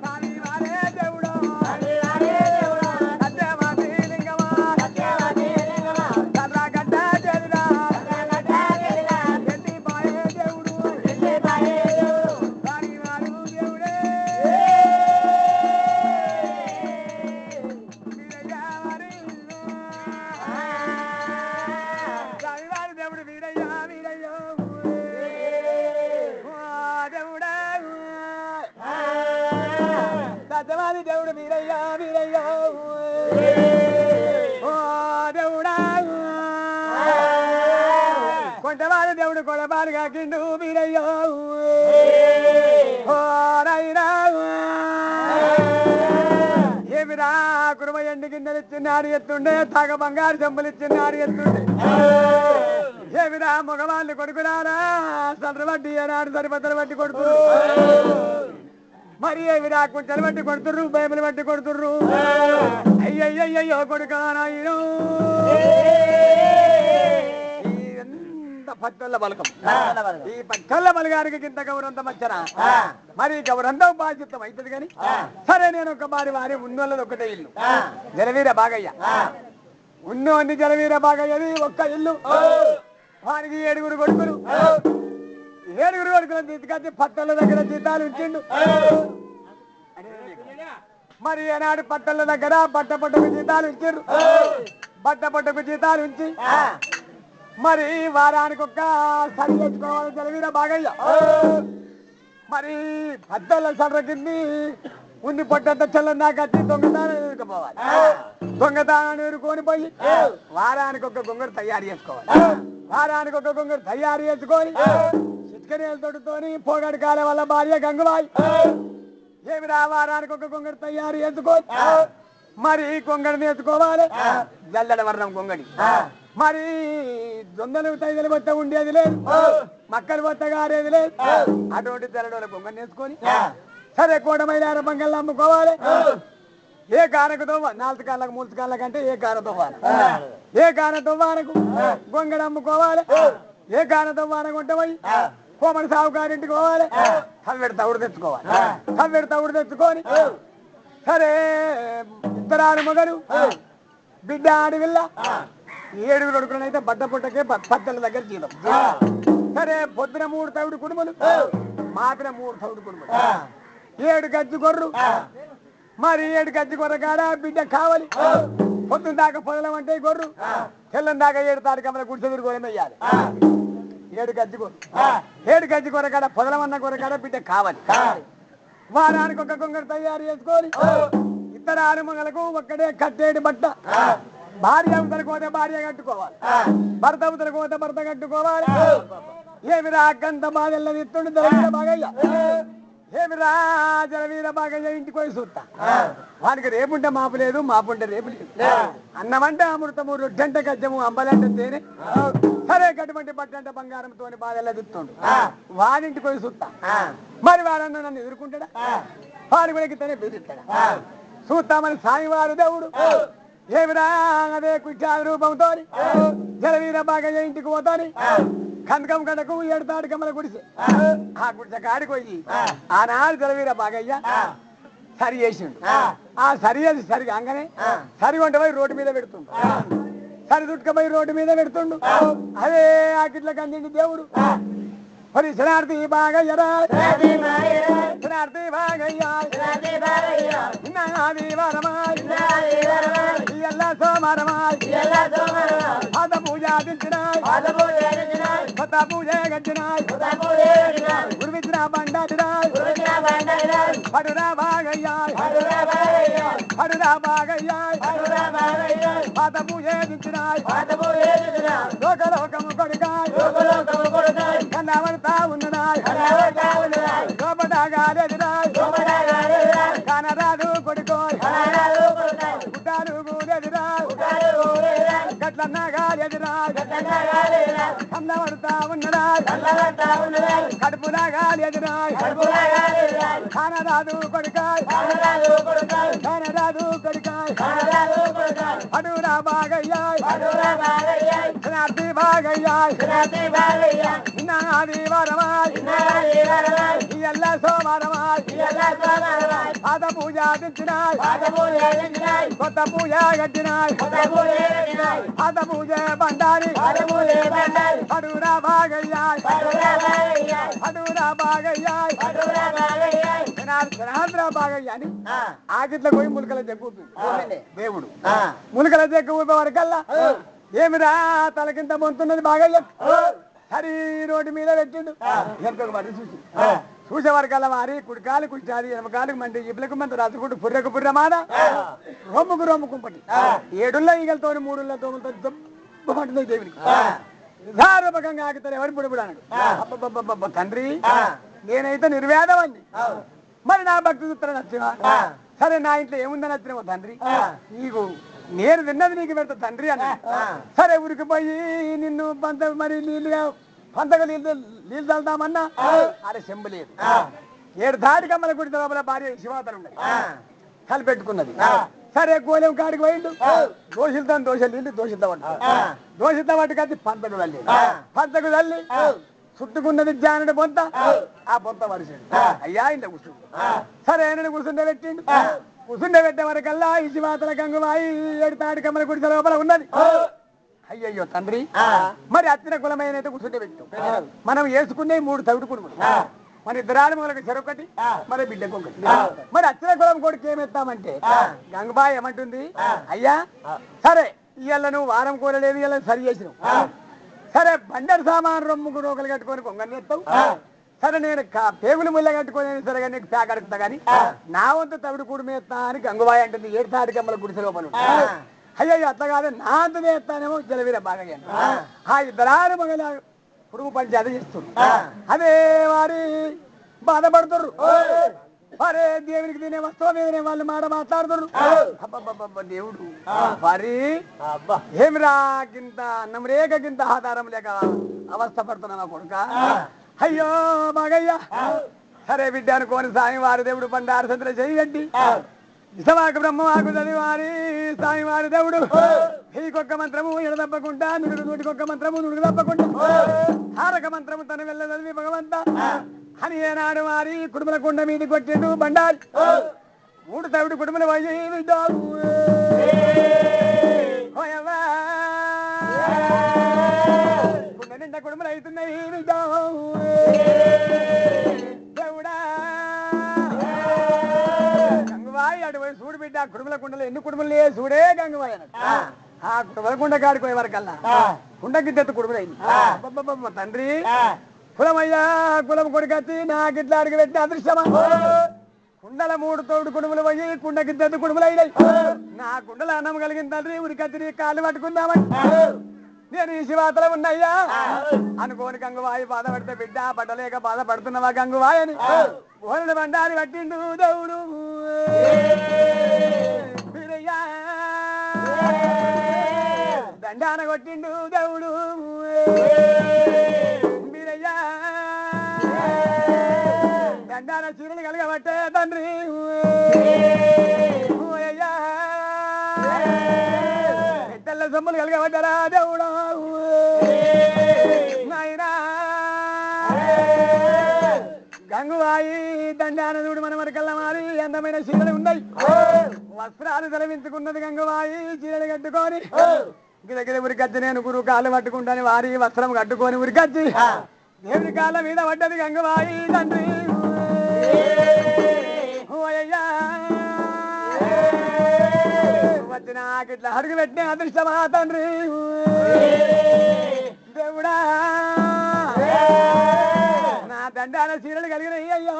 స్వామి వారే దేవుడు సత్యవాది లింగమా చంద్రగడ్డ చెల్లిరా ఎట్టి బాయే దేవుడు స్వామి వారు దేవుడే స్వామివారి దేవుడు వీరయ్యా వీరయ్యో దేవుడా సత్యవాది దేవుడు వీరయ్యా వీరయ్యో దేవుడా కొంటవారి దేవుడు కొడబారు కాకిండు వీరయ్యో నైనా ఏమిరా కురుమ ఎండి గిన్నెలు ఇచ్చినారు ఎత్తుండే తగ బంగారు చెంబులు ఇచ్చినారు ఎత్తుండే ఏమిరా మగవాళ్ళు కొడుకురారా సర్ర బట్టి ఏనాడు సరిపద్దలు బట్టి కొడుతురు మరి ఏమిరా కుంటలు బట్టి కొడుతుర్రు బైబిల్ బట్టి కొడుతుర్రు అయ్యయ్యయ్యో కొడుకానాయను పచ్చళ్ళ బలకం ఈ పచ్చళ్ళ బలగానికి ఇంత గౌరంతం వచ్చరా మరి గౌరంతం బాధ్యతం అవుతుంది కానీ సరే నేను ఒక వారి ఉన్నోళ్ళది ఒకటే ఇల్లు జలవీర బాగయ్య ఉన్నోంది జలవీర బాగయ్యది ఒక్క ఇల్లు వారికి 7 కొడుకులు 7 కొడుకులను తీసుకొచ్చి పట్టళ్ళ దగ్గర జీతాలు ఇచ్చిండు మరి ఏనాడు పట్టళ్ళ దగ్గర బట్టకు జీతాలు ఇచ్చిండ్రు బట్టకు జీతాలు ఇచ్చి మరి వారానికి ఒక్క సరి తెచ్చుకోవాలి జలవీర బాగయ్య మరి పద్దెల సర్ర కింది ఉన్ని పొట్టంత చల్లని దాకా వచ్చి దొంగతానం ఎదుర్కోవాలి దొంగతానాన్ని ఎదుర్కొని పోయి వారానికి ఒక గొంగరు తయారు చేసుకోవాలి వారానికి ఒక గొంగరు తయారు చేసుకొని చిట్కనేలతోటితోని పోగడి కాలే వాళ్ళ భార్య గంగుబాయి ఏమిరా వారానికి ఒక గొంగరు తయారు చేసుకొని మరి గొంగడిని ఎత్తుకోవాలి జల్లెడ వర్ణం గొంగడి మరి దొందలు తైదలు పోతే ఉండేది లేదు మక్కలు పోతే గారేది లేదు అటువంటి తెల్లడోళ్ళ గొంగని వేసుకొని సరే కోటమైలార బంగళ్ళు అమ్ముకోవాలి ఏ కానకుతో 4 కాళ్ళకు 3 కాళ్ళ కంటే ఏ కానతో వాన ఏ కానతో వానకు గొంగడు అమ్ముకోవాలి ఏ కానతో వానకు ఉంటే పోయి కోమడి సాగుకారింటికి పోవాలి సవ్వెడు తవుడు తెచ్చుకోవాలి సవ్వెడు తవుడు తెచ్చుకొని సరే ఇద్దరాడు మొగడు బిడ్డ ఆడివిల్ల 7 కొడుకులను అయితే బట్ట పుట్టకే పద్దెల దగ్గర జీతం సరే పొద్దున 3 తవుడు కుడుములు మాత్ర 3 తవుడు కుడుములు 7 గజ్జి గొర్రు మరి 7 గజ్జి గొర్ర కాడ బిడ్డ కావాలి పొద్దున దాకా పొదలం అంటే గొర్రు తెల్లం దాకా 7 తారీఖు గుడిసెదురు గొర్రె మెయ్యాలి 7 గజ్జి గొర్రు 7 గజ్జి గొర్ర కాడ పొదలమన్న గొర్ర కాడ బిడ్డ కావాలి వారానికి ఒక గొంగరు తయారు చేసుకొని ఇద్దరు ఆరుమగలకు ఒక్కడే కట్టేటి బట్ట భార్య అవతలకు పోతే భార్య కట్టుకోవాలి భర్త అవతలకు పోతే భర్త కట్టుకోవాలి ఏమిరా గంత బాధల్లో ఇస్తుండు జలవీర బాగయ్య ఏమిరా జలవీర బాగయ్య ఇంటికి పోయి చూస్తా వానికి రేపుంటే మాపు లేదు మాపుంటే రేపు లేదు అన్నమంటే అమృతము రొట్టంటే గజ్జము అంబలంటే తేనె సరే గటువంటి బట్టంటే బంగారంతో బాధల్లో తిస్తుండు వాడింటికి పోయి చూస్తా మరి వాడన్న నన్ను ఎదుర్కొంటాడా వాడి కూడా తనే బెదిరిస్తాడా చూస్తామని సాయివారు దేవుడు ఏమిరా అదే కుష్టాది రూపంతో జలవీర బాగయ్య ఇంటికి పోతాని కందకం గడకు 7 తాడికమ్మల గుడిసె ఆ గుడిసె కాడికి పోయి ఆనాడు జలవీర బాగయ్య సరి చేసిండు ఆ సరి అది సరి కాగానే సరి వంట పోయి రోడ్డు మీద పెడుతుండు సరి దుట్టుకపోయి రోడ్డు మీద పెడుతుండు అదే ఆకిట్ల కందిండి దేవుడు మరి శనార్థి బాగయ్యరా శనార్థి బాగయ్య నాది వరమాయ్ ಎಲ್ಲ ಸೋಮರಮಾಯ್ ಪಾದ ಪೂಜಾ ದಿಂಚಿನಾಯ್ ಪತ ಪೂಜೆ ಗಂಜಿನಾಯ್ ಗುರುವಿಚ್ರ ಬಂಡಾದಿನಾಯ್ ಪಡುರ ಬಾಗಯ್ಯಾಯ್ ಪಡುರ ಬಾಗಯ್ಯಾಯ್ ಪಾದ ಪೂಜೆ ದಿಂಚಿನಾಯ್ లోకలోకము కొడుకాయ్ కన్నవర్తా ఉన్ననాయ్ లోపడగాలెదిరాయ్ కనరాదు కొడుకోయ్ గుడ్డాలు గూడెదిరాయ్ గట్లన్నగాలెదిరాయ్ కన్నవర్తా ఉన్ననాయ్ కడుపునగాలెదిరాయ్ కనరాదు కొడుకాయ్ కనరాదు కొడుకాయ్ బాగయ్యా నాది వరమాయ్ ఇయ్యల్ల సోమరమాయ్ పాద పూజ తెచ్చినాయ్ కొత్త పూజ కట్టినాయ్ పాద పూజ బండారి అడుగురా బాగయ్యా అడుగురా బాగయ్యా బాగయ్యా అని ఆకిట్లో పోయి ములకల చెక్కుతుంది దేవుడు ములకల చెక్కు వరకల్లా ఏమిరా తలకింత మొంతున్నది బాగయ్య సరి రోడ్డు మీద పెట్టిండు ఎంతకు మరి చూసే వరకల్లా మారి కుడికాలు కుడిచాది ఎనమకాలకు మండి ఇబ్బలకు మంది రాసుకుంటూ పుర్రకు పుర్రమాన రొమ్ముకు రొమ్ము కుంపటి 7 ఈగలతో 3 దోమలతో దొబ్బమంటుంది దేవునికి నిజారూపకంగా ఆగుతారు ఎవరి పుడిపుడు అన్నాడు తండ్రి నేనైతే నిర్వేదవాన్ని మరి నా భక్తి సూత్రం నచ్చివా సరే నా ఇంట్లో ఏముందని నచ్చినావు తండ్రి నీకు నేను తిన్నది నీకు పెడతా తండ్రి అన్న సరే ఊరికి పోయి నిన్ను మరి పంతగా నీళ్ళు చల్దామన్నా అరే చెంబలేదు 7 దాటికమ్మల గుడి లోపల భార్య శివాతలు ఉన్నాయి కలిపెట్టుకున్నది సరే గోలెం కాడికి పోయిండు దోషలు నీళ్ళు దోషిద్దా పట్టు కలిసి పంతకు తల్లి పంతకు తల్లి చుట్టుకున్నది జానుడు బొంత ఆ బొంత వరిసాడు అయ్యా ఇంత కూర్చుండు సరే ఆయన కూర్చుండే పెట్టిండు కూర్చుండే పెట్టే వరకల్లా ఇసి మాతల గంగుమాయి 7 తాడికమ్మల గుడిసె లోపల ఉన్నది అయ్యయ్యో తండ్రి మరి అచ్చిన కులమైన కూర్చుంటే పెట్టు మనం వేసుకునే 3 తవిడు కుడుములు మన ఇద్దరాని మూలకి చెరొకటి మరి బిడ్డకు ఒకటి మరి అచ్చిన కులం కొడుకు ఏమెత్తామంటే గంగుబాయి ఏమంటుంది అయ్యా సరే ఇవాళ నువ్వు వారం కూరలేదు ఇలా సరి చేసినావు సరే బండరు సామాను రొమ్ముకు రోకలు కట్టుకొని కొంగని ఎత్తావు సరే నేను పేగులు ముళ్ళ కట్టుకొని సరే నీకు పేకడుతా గాని నా వంతు తవిడు కూడి మేస్తా అని గంగుబాయి అంటుంది 7 తాడికమ్మల గుడిసె లోపల అయ్యో అట్లా కాదు నా అంత మేస్తానేమో జలవీర బాగా ఆ ఇద్దరారు మగల పురుగు పంచాయతీ చేస్తుంది అదే వారి బాధపడుతుర్రు అరే దేవునికి తినే వస్తువు మీదనే వాళ్ళు మాట మాట్లాడుతున్నారు దేవుడు మరి ఏమిరా గింత అన్నం రేఖ గింత ఆధారం లేక అవస్థ పడుతున్నావా కొడుక అయ్యో బాగయ్యా సరే బిడ్డ అనుకోని సాయం వారి దేవుడు బండారు సంద్ర చేయగట్టి ఇసవాకు బ్రహ్మవాకు చదివారి సాయం వారి దేవుడు ఈకొక్క మంత్రము ఎడదప్పకుండా నూటికొక్క మంత్రము నుడుగు తప్పకుండా హారక మంత్రము తన వెళ్ళ చదివి భగవంత అని ఏనాడు వారి కుటుంబల కొండ మీది కొట్టిండు బండారు 3 తవిడు కుటుంబలు పోయి కుండ నిండా కుటుంబలు అవుతున్నాయి దేవుడా గంగువాయి అటువైపు చూడు బిడ్డ కుటుంబల కుండలు ఎన్ని కుటుంబలు లే చూడే గంగువాయి అన్నట్టు ఆ కుటుంబల కుండ కాడిపోయే వరకల్లా కుండకి తెత్తు కుటుంబలు అయింది తండ్రి కులమయ్యా కులం కొడుకచ్చి నాకిట్లా అడిగి పెట్టి అదృష్టమా కుండల 3 తోడు కుడుములు పోయి కుండకి తెద్దు కుడుములు అయినాయి నా కుండల అన్నం కలిగిన తండ్రి ఉరికత్తి కాళ్ళు పట్టుకుందామని నేను ఈ శివాతలో ఉన్నాయ్యా అనుకోని గంగువాయి బాధపడితే బిడ్డ పట్టలేక బాధపడుతున్నావా గంగువాయి అని ఓనడు బండారి పట్టిండు దేవుడు దండాన కొట్టిండు దేవుడు దండాన చీరలు కలగబట్టే తండ్రి తెల్ల సొమ్ములు కలగబడ్డారా దేవుడా నాయనా గంగువాయి దండాన చూడు మన వరకల్లా మారి అందమైన చీరలు ఉన్నాయి వస్త్రాలు తలవించుకున్నది గంగువాయి చీరలు కట్టుకొని గిరగిర ఉరికచ్చి నేను గురువు కాళ్ళు పట్టుకుంటాను వారి వస్త్రం కట్టుకొని ఉరికచ్చి దేవుడి కాళ్ళ మీద పడ్డది గంగువాయి తండ్రి వచ్చిన ఇట్లా అడుగు పెట్టిన అదృష్టమా తండ్రి దేవుడా నా దండాల చీరలు కలిగినాయి అయ్యో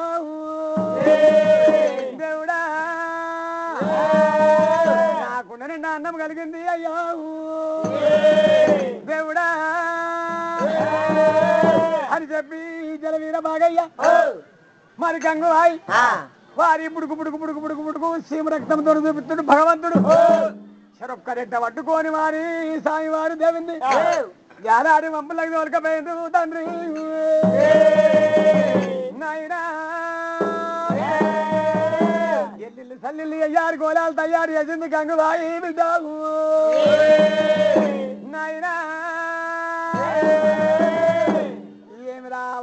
దేవుడా నాకున్న నిండా అన్నం కలిగింది అయ్యో దేవుడా అని చెప్పి జలవీర బాగయ్యా మరి గంగువాయి వారి బుడుకు బుడుకు బుడుకు బుడుకు బుడుకు సీమ రక్తంతో చూపిస్తుడు భగవంతుడు చెరొక్క రెట్ట పట్టుకొని వారి సాయి వారి దేవింది యాదారి మమ్మల్ని దొరకపోయింది తండ్రి నాయనా ఎల్లిల్లి సల్లిల్లి అయ్యారు గోళాలు తయారు చేసింది గంగువాయి బిడ్డ నాయనా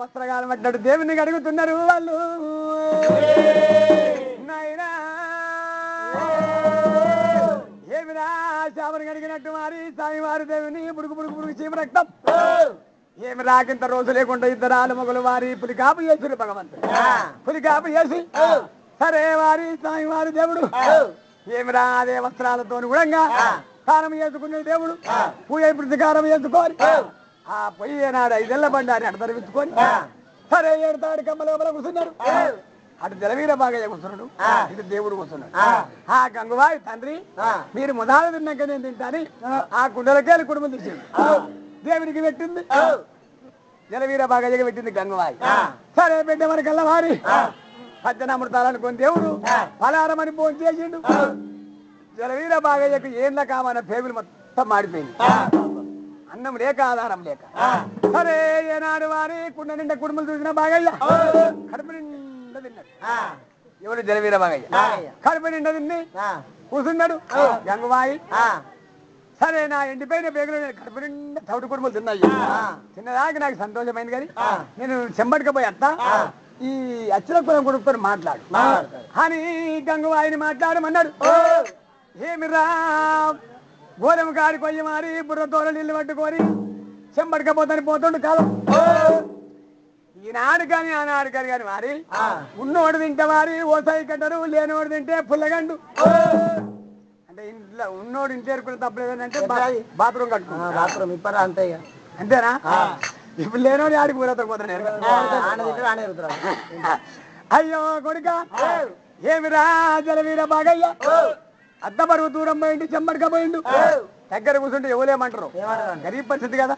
వస్త్రగాలం పడ్డాడు దేవుని అడుగుతున్నారు వాళ్ళు నాయనా ఏమిరా శామని కడిగినట్టు మారి స్వామివారి దేవుని బుడుగు బుడుగు బుడుగు చీమ రక్తం ఏమి రాకింత రోజు లేకుండా ఇద్దరు ఆలుమగలు వారి పులికాపు చేసి భగవంతుడు పులికాపు చేసి సరే వారి స్వామివారి దేవుడు ఏమిరా అదే వస్త్రాలతో కూడా కారం చేసుకునే దేవుడు పూజ ప్రతికారం చేసుకోని ఆ పొయ్యి నాడు 5 ఏళ్ల బండారి అడతరు విచ్చుకొని సరే 7 తాడు కమ్మ లోపల కూర్చున్నారు అటు జలవీర బాగా కూర్చున్నాడు ఇటు దేవుడు కూర్చున్నాడు ఆ గంగువాయి తండ్రి మీరు ముదాలు తిన్నాక నేను తింటాని ఆ కుండలకేళి కుటుంబం తీసింది దేవునికి పెట్టింది జలవీర బాగా పెట్టింది గంగువాయి సరే బిడ్డ మనకల్లా వారి పద్దెనామృతాలనుకుని దేవుడు పలారమని ఫోన్ చేసిండు జలవీర బాగయ్యకు ఏంలా కామన్న పేగులు మొత్తం మాడిపోయింది అన్నం లేక ఆధారం లేక సరే ఏనాడు వారి కుండ నిండా కుటుంబం చూసిన బాగయ్య కడుపు నిండా తిన్నాడు ఎవరు జలవీర బాగయ్య కడుపు నిండా తిన్ని కూర్చున్నాడు గంగువాయి సరే నా ఎండిపోయిన పేగులు కడుపు నిండా తౌడు కుటుంబాలు తిన్నాయి తిన్నదాకా నాకు సంతోషమైంది కానీ నేను చెంబడికపోయి అత్త ఈ అచ్చిన కులం కొడుకుతో మాట్లాడు అని గంగువాయిని మాట్లాడమన్నాడు ఏమిరా గోధుమ కాడి కొయ్యి మారి బుర్రతోర నీళ్ళు పట్టుకొని చెంబడికపోతాని పోతుండు కాలం ఈనాడు కానీ ఆనాడు కానీ కానీ మారి ఉన్నోడు తింటే వారి ఓసాయి కట్టరు లేనివాడు తింటే పుల్లగండు అంటే ఇంట్లో ఉన్నోడు ఇంటి ఏరుకుని తప్పలేదంటే బాత్రూమ్ కట్టుకున్నా బాత్రూమ్ ఇప్పరా అంతే అంతేనా ఇప్పుడు లేనోడు ఆడికి ఊరతో పోతాను అయ్యో కొడుక ఏమిరా జలవీర బాగయ్య అద్ద బరువు దూరం పోయిండు చెంబడికపోయిండు దగ్గర కూర్చుంటే ఎవలేమంటారు గరీబ్ పరిస్థితి కదా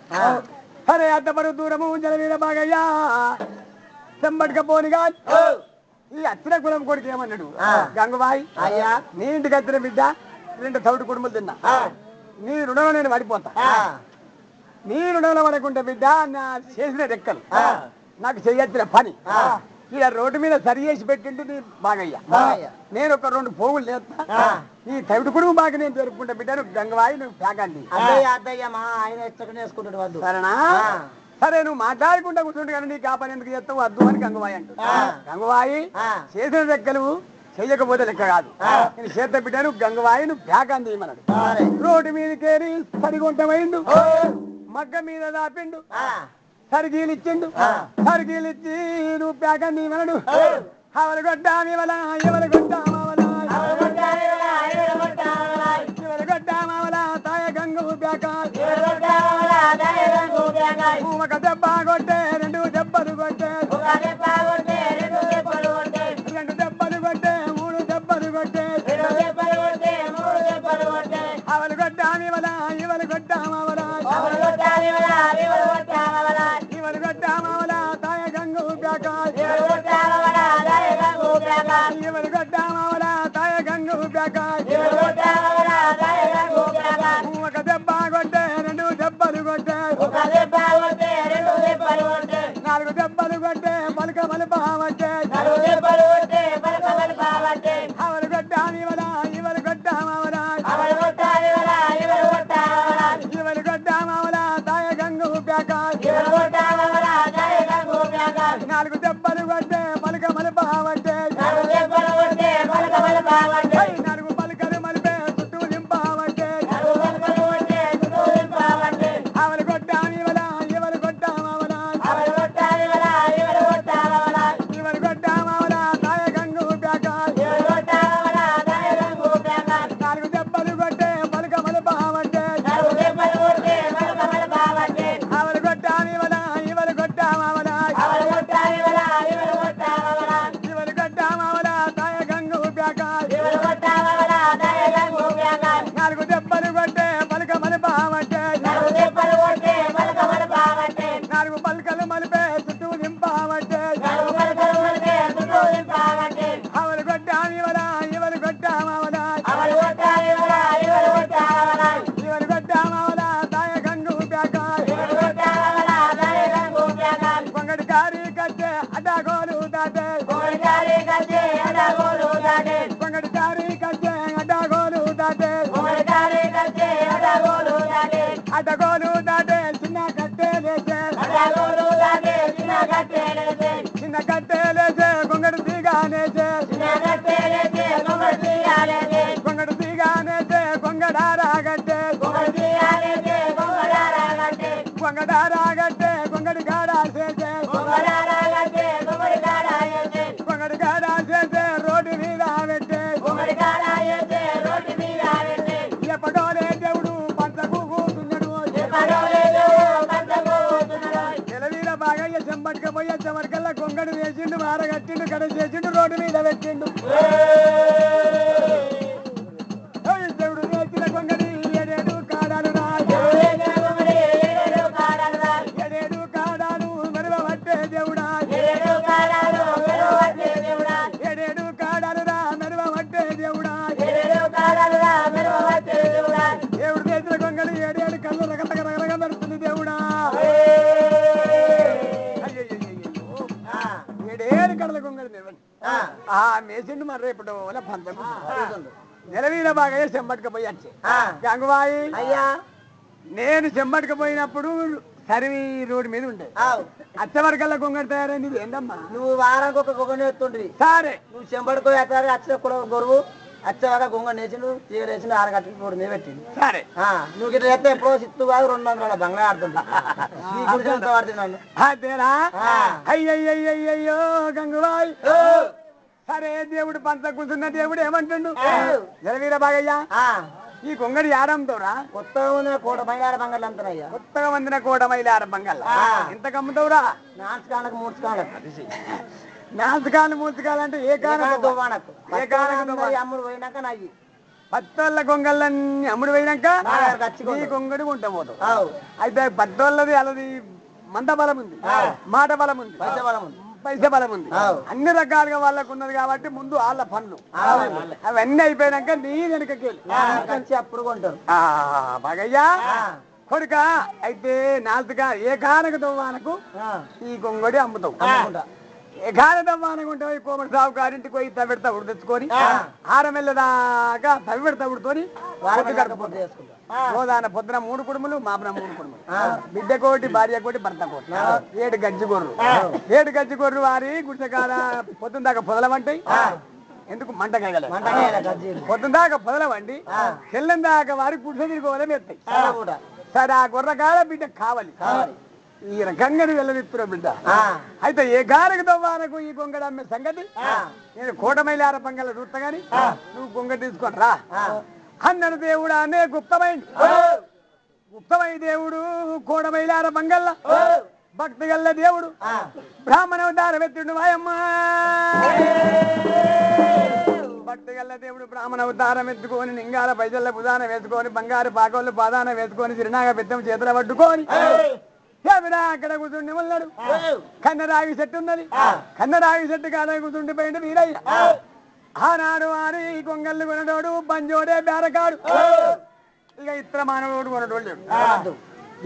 సరే అద్ద బరువు దూరము జలవీర బాగయ్యా చెంబడికపోనిగా ఈ అచ్చిన కులం కొడుకు ఏమన్నాడు గంగుబాయి అయ్యా నీ ఇంటికి వచ్చిన బిడ్డ 2 తౌడు కుటుంబాలు తిన్నా నీ రుణంలో నేను పడిపోతా నీ రుణంలో పడకుంటే బిడ్డ నా చేసిన రెక్కలు నాకు చెయ్యొచ్చిన పని ఇలా రోడ్డు మీద సరి చేసి పెట్టింటే నీ బాగయ్యా నేను ఒక 2 పోగులు చేస్తా ఈ తవిడు కుడుగు బాగా నేను జరుపుకుంటా బిడ్డను గంగవాయి నువ్వు ప్యాకండి సరేనా సరే నువ్వు మాట్లాడుకుంటా కూర్చుంటు కానీ నీకు ఆ పని ఎందుకు చేస్తావు వద్దు అని గంగవాయి అంటు గంగవాయి చేసిన లెక్కలు చెయ్యకపోతే లెక్క కాదు నేను చేత బిడ్డను గంగవాయి నువ్వు ప్యాకం చేయమన్నాడు రోడ్డు మీదకేరి సరిగొంటమైండు మగ్గ మీద దాపిండు సరిగీలు ఇచ్చిండు సరిగీలు ఇచ్చి నువ్వు ప్యాకం నీమనడు ఎవరు కొట్టామి వల ఎవరు కొట్టామవల ఎవరు కొట్టామవల తాయ గంగు ప్యాక ఒక దెబ్బ కొట్టే 2 దెబ్బలు కొట్టే 2 దెబ్బలు కొట్టే 3 దెబ్బలు కొట్టే అవలు కొట్టామి వల ఎవరు కొట్టామవల ఎవరు కొట్టామవల తాయ గంగు ప్యాక ఎవరు కొట్టామవల తాయ గంగు ప్యాక ఒక దెబ్బ కొట్టే 2 దెబ్బలు కొట్టే 4 దెబ్బలు కొట్టే పలక మలపావట్టే అవరు కొట్టామి వల ఎవరు కొట్టామవల ఎవరు కొట్టామవల తాయ గంగు ప్యాక 4 దెబ్బలు కొట్టే పలక మలపావట్టే 4 పలక రాగట్టే కొంగడ రాగట్టే కొంగడి కాడా చేసే కొంగడి కాడా చేసే రోడ్డు మీద పెట్టే ఎప్పటోనే దేవుడు పంచకు కూతున్నాడు తెలవీర బాగా చెంబట్టుకపోయి చెమరికల్లా కొంగడు వేసిండు వారగట్టిండు కడ చేసిండు రోడ్డు మీద పెట్టిండు దేవుడు వేసిన కొంగడి ఎడేడు కాడాలు ఎడేడు కాడాలు మెరువబట్టే దేవుడా ఎడేడు కాడాలు రా మెరువబట్టే దేవుడా దేవుడు వేసిన కొంగడి ఏడేడు కళ్ళు రకరక నడుస్తుంది దేవుడా ఏడేడు కళ్ళ కొంగడి నిలవండి మేసిండు మరి రేపటి వల్ల పంతం నెలవీర బాగా చెంబట్టుకపోయి వచ్చే గంగుబాయి అయ్యా నేను చెంబట్టుకపోయినప్పుడు సరివి రోడ్డు మీద ఉండే అచ్చవరకల్లా కొంగడి తయారైంది ఏందమ్మా నువ్వు వారానికి ఒక గొంగ ఎత్తుండ్రి సరే నువ్వు చెంబడుకో ఎత్తారు అచ్చ గొరువు అచ్చవాక గొంగ నేసిండు తీగరేసిండు ఆరగట్టి రోడ్డు మీద పెట్టిండు సరే నువ్వు ఇట్లా ఎత్తే ఎప్పుడో సిత్తు కాదు 200 బంగ్లా ఆడుతుంది నీ గురించి ఎంత పడుతున్నాను అదేనా అయ్యయ్యో గంగుబాయి సరే దేవుడు పంచ కూర్చున్న దేవుడు ఏమంటుండు జలవీర బాగయ్యా ఈ కొంగడి ఆడంతోరా కొత్తగా ఉన్న కోట మైలార బంగాళ్ళు అంతనయ్యా కొత్తగా వందిన కోట మైలార బంగాళ ఎంత కమ్ముతావురా నాచుకాలకు మూర్చుకాలకు నాసుకాలు మూసుకాలంటే ఏ కానకు ఏ కానకు అమ్ముడు పోయినాక నాయి పత్తోళ్ళ కొంగళ్ళన్నీ అమ్ముడు పోయినాక ఈ కొంగడి ఉంట పోతావు అయితే పత్తోళ్ళది అలాది మంద బలం ఉంది మాట బలం ఉంది పైస బలం ఉంది అన్ని రకాలుగా వాళ్ళకు ఉన్నది కాబట్టి ముందు వాళ్ళ పనులు అవన్నీ అయిపోయినాక నీ వెనకకి అప్పుడు కొంటారు బాగయ్యా కొడుక అయితే నాలుగుగా ఏ కానక దొవ్వానకు ఈ కొంగడి అమ్ముతావు ఏ కాన దవ్వానకు ఉంటావు ఈ కోమటి సాగు గారింటికి పోయి తవిడతా ఉడి తెచ్చుకొని 6 నెలల దాకా తవిడతా ఉడుతోని రోజాన పొద్దున 3 కుడుములు మాపన 3 కుడుములు బిడ్డ కోటి భార్య కోటి భర్త కోటి 7 గజ్జి గొర్రు వారి గుడిసెకాడ పొద్దున దాకా పొదలమంటాయి ఎందుకు మంట కాగలే పొద్దున దాకా పొదలవండి తెల్లని దాకా వారి గుడిసె తిరిగోలే మెత్తాయి సరే ఆ గొర్రెకాడ బిడ్డ కావాలి ఈ రకంగాని వెళ్ళనిస్తున్నా బిడ్డ అయితే ఏ గారకు దవ్వానకు ఈ గొంగడ అమ్మే సంగతి నేను కోటమైలార పంగల చూస్తా గాని నువ్వు గొంగ తీసుకొని రా అన్నడు దేవుడు అనే గుప్తమై దేవుడు కోటమైలార పంగల్ల భక్తి గల్ల దేవుడు బ్రాహ్మణ అవతారం ఎత్తుండు వాయమ్మ భక్తి గల్ల దేవుడు బ్రాహ్మణ అవతారం ఎత్తుకొని నింగాల పైసల్ల భుజాన వేసుకొని బంగారు పాకోళ్ళు పాదాన వేసుకొని చిరునాగ పెద్దం చేతుల పట్టుకొని అక్కడ కూర్చుండి ఉన్నాడు కన్నరాగి చెట్టు ఉన్నది కన్నరాగి చెట్టు కాడ కూర్చుండిపోయింది వీరయ్య ఆనాడు వారి కొంగళ్ళు కొనడోడు బంజోడే బేరకాడు ఇక ఇతర మానవుడు కొనడోడు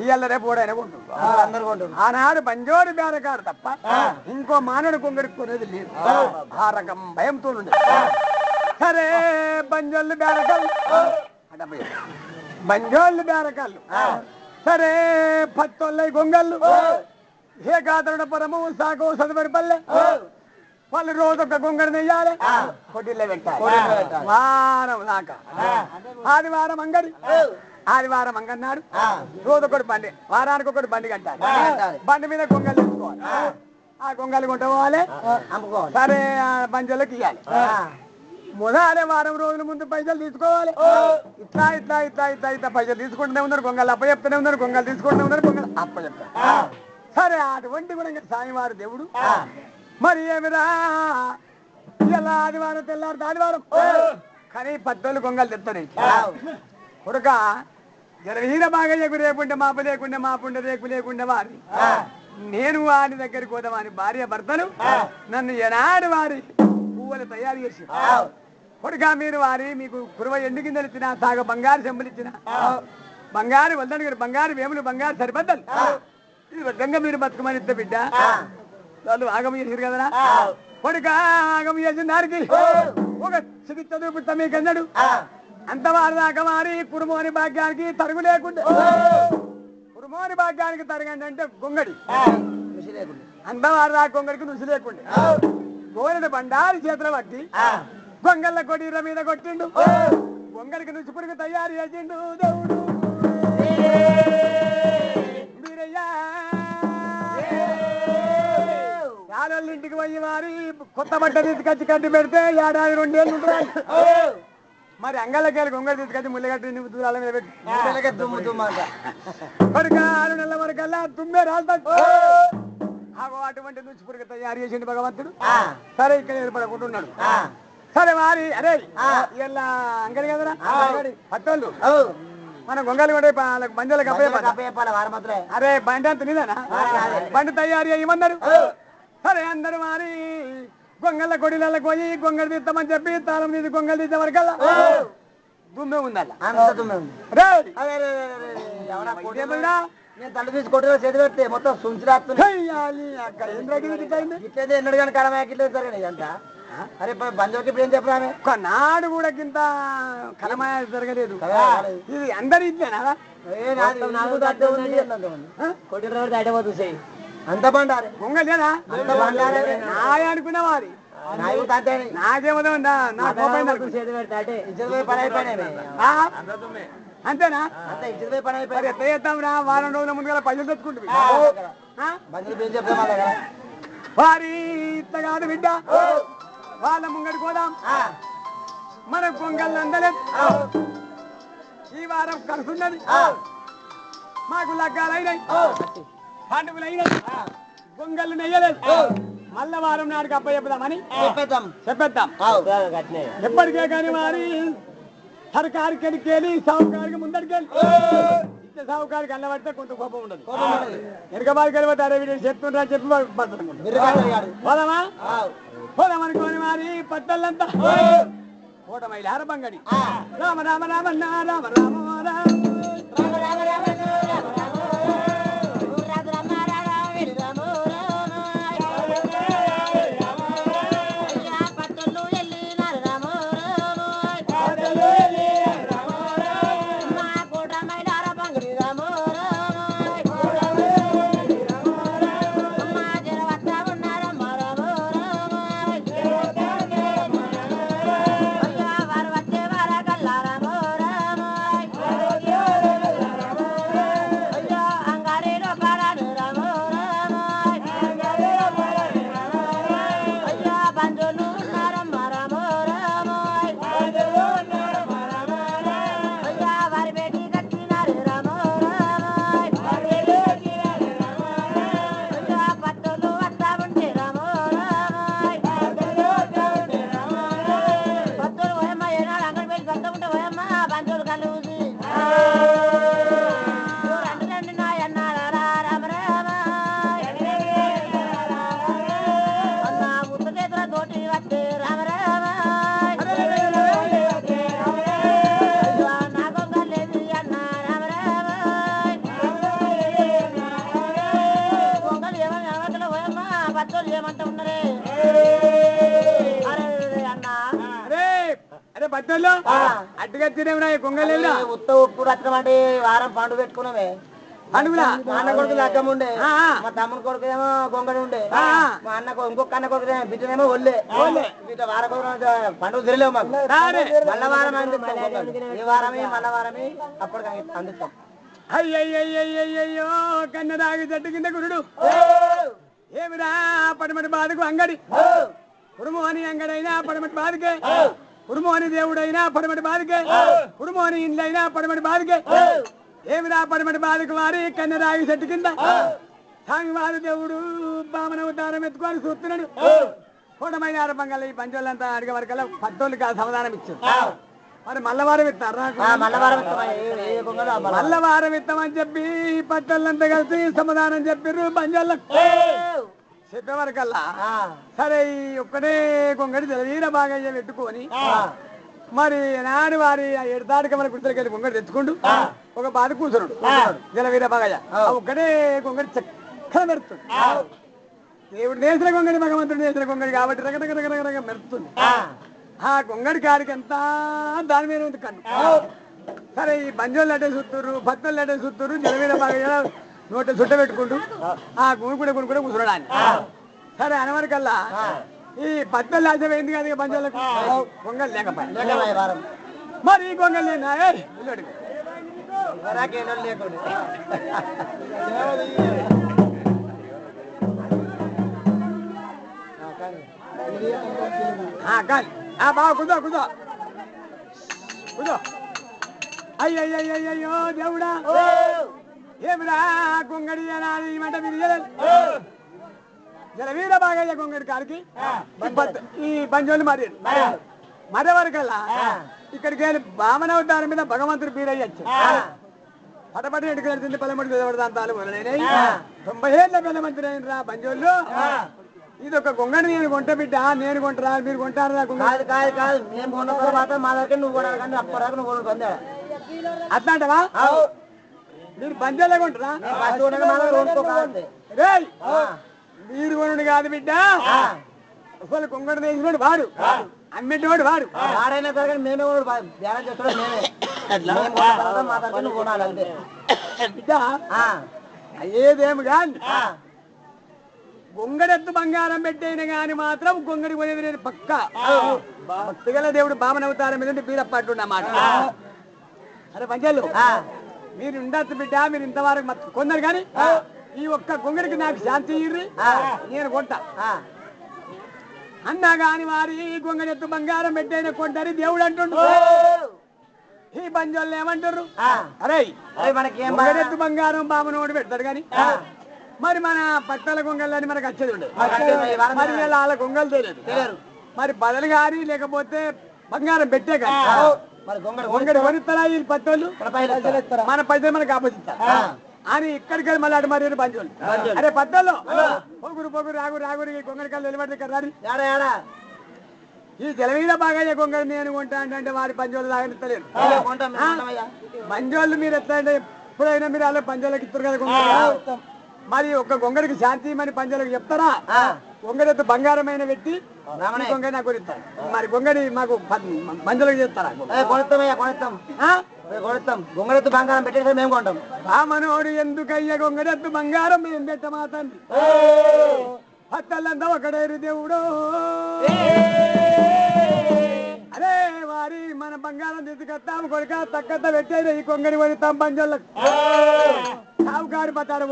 ఇయ్యాల రేపు ఓడైనా కొంటుండ్రు ఆనాడు బంజోడి బేరకాడు తప్ప ఇంకో మానవుడు కొంగడికి కొనేది లేదు ఆ రకం భయంతో ఉండే సరే బంజోళ్ళు బేరకాళ్ళు బంజోళ్ళు బేరకాళ్ళు సరే పత్తోళ్ళ గొంగళ్ళు ఏ కాతరుడ పొరము సాకో చదువురి పల్లె వాళ్ళు రోజు ఒక గొంగడు నెయ్యాలి కొట్టిల్లో పెట్టాలి వారం దాకా ఆదివారం అంగన్నాడు రోజు ఒకటి బండి వారానికి ఒకటి బండి కట్టాలి బండి మీద గొంగలు తీసుకోవాలి ఆ గొంగలు కొంట పోవాలి సరే బంజోళ్ళకి ఇవ్వాలి మొదలే వారం రోజుల ముందు పైసలు తీసుకోవాలి ఇట్లా ఇట్లా ఇట్లా ఇట్లా ఇట్లా పైసలు తీసుకుంటూనే ఉన్నారు గొంగలు అప్ప చెప్తూనే ఉన్నారు గొంగలు తీసుకుంటూనే ఉన్నారు గొంగలు అప్ప చెప్తారు సరే అటువంటి కూడా సాయంవారు దేవుడు మరి ఏమిరా ఇలా ఆదివారం తెల్లారు ఆదివారం కానీ 10 గొంగలు తెస్తారు కొడుక జరవీర బాగా రేపుంటే మాపు లేకుండా మాపుండే రేపు లేకుండా వారి నేను వారి దగ్గరికి పోదామని భార్య భర్తలు నన్ను ఎనాడు వారి పువ్వులు తయారు చేసి కొడుక మీరు వారి మీకు కురువ ఎండు కిందలు ఇచ్చిన సాగ బంగారు చెంబులు ఇచ్చిన బంగారు వద్దని గారు బంగారు వేములు బంగారు సరిబద్దలు ఇది గంగ మీరు బతుకమని ఇద్ద బిడ్డ వాళ్ళు ఆగమ చేసారు కదరా కొడుక ఆగమ చేసిన దానికి ఒక చికిత్స చూపిస్తా మీకు అన్నాడు అంత వారి దాకా వారి కురుమోని భాగ్యానికి తరుగు లేకుండా కురుమోని భాగ్యానికి తరగండి అంటే గొంగడి అంత వారి దాకా గొంగడికి నుసి లేకుండా గోరెడు బండారి చేతుల పట్టి గొంగళ్ళ కొడిర మీద కొట్టిండు గొంగడికి నుంచి తయారు చేసిండు దేవుడు మీరయ్యా యాడోళ్ళ ఇంటికి పోయి వారి కొత్త బట్ట తీసుకొచ్చి కట్టి పెడితే ఏడాది 2 ఏళ్ళు ఉంటాయి మరి అంగళ్ళకి గొంగడి తీసుకొచ్చి ముళ్ళగట్టి దూరాల మీద పెట్టి పడుక 6 నెలల వరకల్లా తుమ్మే రాల్తా అటువంటి నుంచి తయారు చేసిండు భగవంతుడు సరే ఇక్కడ ఏర్పడకుంటున్నాడు సరే వారి అరే ఇలా అంగడి కదరా పట్టోళ్ళు మన గొంగలు కూడా బంజలకు అప్పయ్య అరే బండి అంత నీదేనా బండి తయారు చేయమన్నారు సరే అందరు వారి గొంగళ్ళ కొడిలకు పోయి గొంగలు తీస్తామని చెప్పి తాళం తీసి గొంగలు తీసే వరకల్లా దుమ్మే ఉందల్లా నేను తల్లి తీసి కొట్టుగా చేతి పెడితే మొత్తం సుంచిరాత్తుంది ఎన్నడు కానీ కడమాయకిట్లేదు సరే ఇదంతా అరే బంజోకి ఇప్పుడు ఏం చెప్పరామే నాడు కూడా కింద కలమాయ జరగలేదు ఇది అందరి ఇచ్చేనా అంత బండారు పొంగలేదా నాయ అనుకున్న వారి నాకేమో నా అంతేనా ఎట్లా చేద్దాం రా వారం రోజుల ముందుగా పైసలు తెచ్చుకుంటుంది వారి ఇంత కాదు బిడ్డ వాళ్ళ ముంగడి పోదాం మన పొంగల్ అందలేదు ఈ వారం ఖర్చున్నది మాకు లగ్గాలైనాయి పండుగలు అయినాయి పొంగళ్ళు నెయ్యలేదు మళ్ళా వారం నాటికి అప్ప చెప్దామని చెప్పేద్దాం ఎప్పటికే కానీ వారి సర్కారుకి వెళ్ళి సావుకారికి ముందడికెళ్ళి ఇచ్చే సావుకారికి అల్ల పడితే కొంత కోపం ఉండదు వెనక బారికి వెళ్ళిపోతారే వీళ్ళు చెప్తుండ్రా చెప్పి పోదామా పోదామనుకోని మరి పట్టళ్ళంతా కోటమైలు హరబంగడి రామ రామ రామ రామ రామ రామ అడ్డుగా తినేమన్నా కొంగలేదా ఉత్త ఉప్పు రత్నం అంటే వారం పండు పెట్టుకున్నామే పండుగలా మా అన్న కొడుకు లగ్గం ఉండే మా తమ్ముడు కొడుకు ఏమో గొంగడి ఉండే మా అన్న ఇంకొక అన్న కొడుకు బిడ్డనేమో ఒళ్ళే బిడ్డ వారం పండుగ తిరలేవు మాకు మళ్ళా వారం అందిస్తాం ఈ వారమే మళ్ళా వారమే అప్పటికి అందిస్తాం అయ్యయ్యో కన్నదాగి చెట్టు కింద గురుడు ఏమిరా పడమటి బాధకు అంగడి కురుమోని అంగడైనా పడమటి బాధకే కురుమోని దేవుడైనా పడమటి బాధకే కురుమోని ఇండ్లైనా పడమటి బాధకే ఏమిరా పడమటి బాధకు వారి కన్నరాగి చెట్టు కింద స్వామివారి దేవుడు బామన ఉద్దారం ఎత్తుకొని చూస్తున్నాడు కూడమైన ఆరంభంగా ఈ పంచోళ్ళంతా అడిగే వరకల్లా పట్టోళ్ళకి సమాధానం ఇచ్చారు మరి మల్లవారం ఇస్తారా మల్లవారం ఇస్తామని చెప్పి పట్టోళ్ళంతా కలిసి సమాధానం చెప్పారు పంచోళ్ళకు చెప్పే వరకల్లా సరే ఒక్కటే కొంగడి జలవీర బాగా పెట్టుకొని మరి నాడు వారి 7 తారీఖు మన గుర్తులకెళ్ళి కొంగడి తెచ్చుకుంటూ ఒక బాధ కూర్చున్నాడు జలవీర బాగా ఒక్కటే కొంగడి చక్కగా మెరుతుంది దేవుడు నేసిన కొంగడి భగవంతుడు నేసిన కొంగడి కాబట్టి రకరకరకరక మెరుస్తుంది ఆ కొంగడి కాడికి ఎంత దాని మీద ఉంది కన్ను సరే ఈ బంజోళ్ళు అంటే చూస్తున్నారు భక్తులు అంటే చూస్తున్నారు జలవీర బాగా నోట చుట్ట పెట్టుకుంటూ ఆ కొనుక్కుంటే కూర్చున్నాడు సరే అనవరకల్లా ఈ పద్దెలు లాసమైంది కదా బంజాలకు పొంగల్ లేకపోయి మరి గొంగలు బాగా కుదో కుదో కుదో అయ్యయ్యో దేవుడా ఏమిరా గొంగడి అనాలి మాట మీరు జల వీర బాగయ్య గొంగడి కాడికి ఈ పంజోళ్ళు మరే వరకల్లా ఇక్కడికి వెళ్ళి వామనవతారం మీద భగవంతుడు బీరయ్యచ్చు పటపటి ఎటుకు తెలిసింది పల్లెమటి దాంతాలు మొదలైనవి 90 ఏళ్ళ పల్లెమంత్రి అయినరా పంజోళ్ళు ఇది ఒక గొంగడి నేను కొంట బిడ్డ నేను కొంటరా మీరు కొంటారా కాదు కాదు కాదు మేము కొన్న తర్వాత మా దగ్గర నువ్వు కొనాలి కానీ అప్పటిదాకా నువ్వు కొను అట్లా అంటవా మీరు పంజోళ్ళే కొంటరా మీరు కొనుడు కాదు బిడ్డ అసలు గొంగడి వేసినోడు వాడు అమ్మేటోడు వాడు వాడైనా సరే కానీ మేమే ధ్యానం చేస్తాడు మేమే మా దగ్గర నువ్వు కొనాలి అంతే బిడ్డ అయ్యేదేమి కాదు గొంగడెత్తు బంగారం పెట్టైనా గాని మాత్రం గొంగడి కొనేది నేను పక్క భక్తిగల దేవుడు బామన అవతారం మీద బీరప్పట్టున్నమాట అరే పంచాలు మీరు ఉండొచ్చు బిడ్డ మీరు ఇంతవరకు కొందరు కానీ ఈ ఒక్క గొంగడికి నాకు శాంతి ఇర్రి నేను కొంటా అన్నా గాని వారి గొంగడెత్తు బంగారం పెట్టైనా కొంటారు దేవుడు అంటుండు ఈ పంజోళ్ళు ఏమంటారు అరే గొంగడెత్తు బంగారం బామనోడు పెడతాడు కానీ మరి మన పట్టాల గొంగళ్ళని మనకు వచ్చేది ఉండదు మరి వాళ్ళ గొంగలు తెలియదు మరి బదలు గారి లేకపోతే బంగారం పెట్టే కానీ గొంగడి కొనిస్తారా ఈ పట్టోళ్ళు మన పైసలు మనకు ఆపోజిస్తారు అని ఇక్కడికి వెళ్ళి మళ్ళీ అటు మరి పంచోళ్ళు అరే పట్టోళ్ళు పొగురు పొగురు రాగురి గొంగడికాయలు నిలబడి ఇక్కడ ఈ జలవీర బాగా గొంగడి నేను కొంటా అంటే వారి పంచోళ్ళు తాగనిస్తలేరు పంచోళ్ళు మీరు ఎట్లా అంటే ఎప్పుడైనా మీరు అలా పంచోళ్ళకి ఇస్తారు కదా గొంగడి మరి ఒక గొంగడికి శాంతి మరి పంచాలకు చెప్తారా గొంగడితో బంగారమైన వ్యక్తి గొంగడి నాకు కొనిస్తారు మరి గొంగడి మాకు పంచలకు చేస్తారా కొడతాం గొంగడెత్తు బంగారం పెట్టేసి మేము కొంటాం బామనోడు ఎందుకయ్యా గొంగడెత్తు బంగారం మేము పెట్టమాతండి పట్టలంతా ఒకడేరు దేవుడు అరే వారి మన బంగారం తీసుకొస్తాము కొడుక తగ్గత పెట్టేది ఈ కొంగడి కొనిస్తాం పంజోళ్ళకు సావుకారు పట్టాడు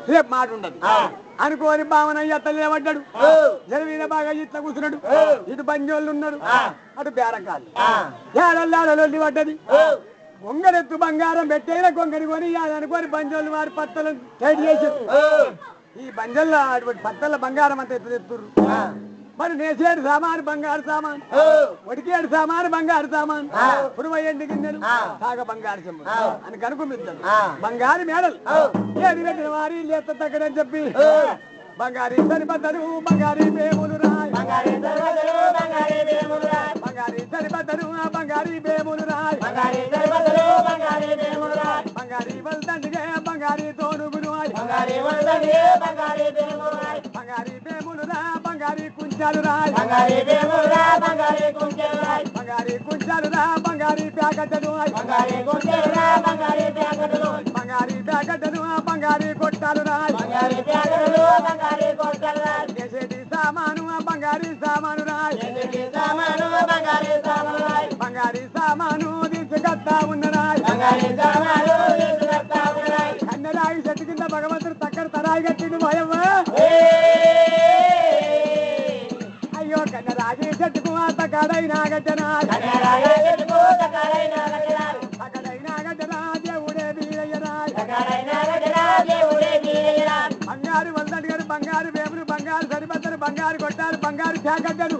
రేపు మాట ఉండదు అనుకోని బావనయ్య అత్తలు నిలబడ్డాడు జలవీన బాగా ఇట్లా కూర్చున్నాడు ఇటు పంజోళ్ళు ఉన్నాడు అటు బేరకాలు ఏడల్లాడలొల్లి పడ్డది గొంగడెత్తు బంగారం పెట్టేలా గొంగడి కొని అనుకోని పంజోళ్ళు వారి పత్తలు టైట్ చేశారు ఈ పంజోళ్ళ అటువంటి పత్తల బంగారం అంతా ఎత్తు తెత్తుర్రు మరి నేసేడు సామాను బంగారు సామాన్ ఒడికేడు సామాను బంగారు సామాన్ పురువయ్యండి గిన్నెలు సాగ బంగారు చెమ్ము అని కనుకుమిద్దాం బంగారు మేడలు ఏడు పెట్టిన వారి లేత తగ్గడని చెప్పి బంగారీ సరిపద్దరు బంగారీ బేములు రాయ్ బంగారీ సరిపద్దరు బంగారీ బేములు రాయ్ బంగారీ బేములు రాయ్ బంగారీ వల్దండిగే బంగారీ తోనుగులు బంగారీ బేములు రా బంగారీ కుంచాలు రాయ్ బంగారీ కుంచాలు రా బంగారీ ప్యాకెట్టలు బంగారీ ప్యాకెట్టలు బంగారీ కొట్టాలు రాయ్ చేసేటి సామాను బంగారీ సామాను రాయ్ బంగారీ సామాను తీసుకొస్తా ఉన్నరాయ్ కన్నరాయి చెట్టు కింద భగవంతుడు తక్కడ తరాయి కట్టిండు భయమ్మ అయ్యో కన్నరాజు చెట్టుకు తక్కడైనా గట్టనా గట్టనా దేవుడే వీరయ్యరాయ్ బంగారు వల్దండి గారు బంగారు వేపులు బంగారు సరిపద్దరు బంగారు కొట్టారు బంగారు చాకడ్డలు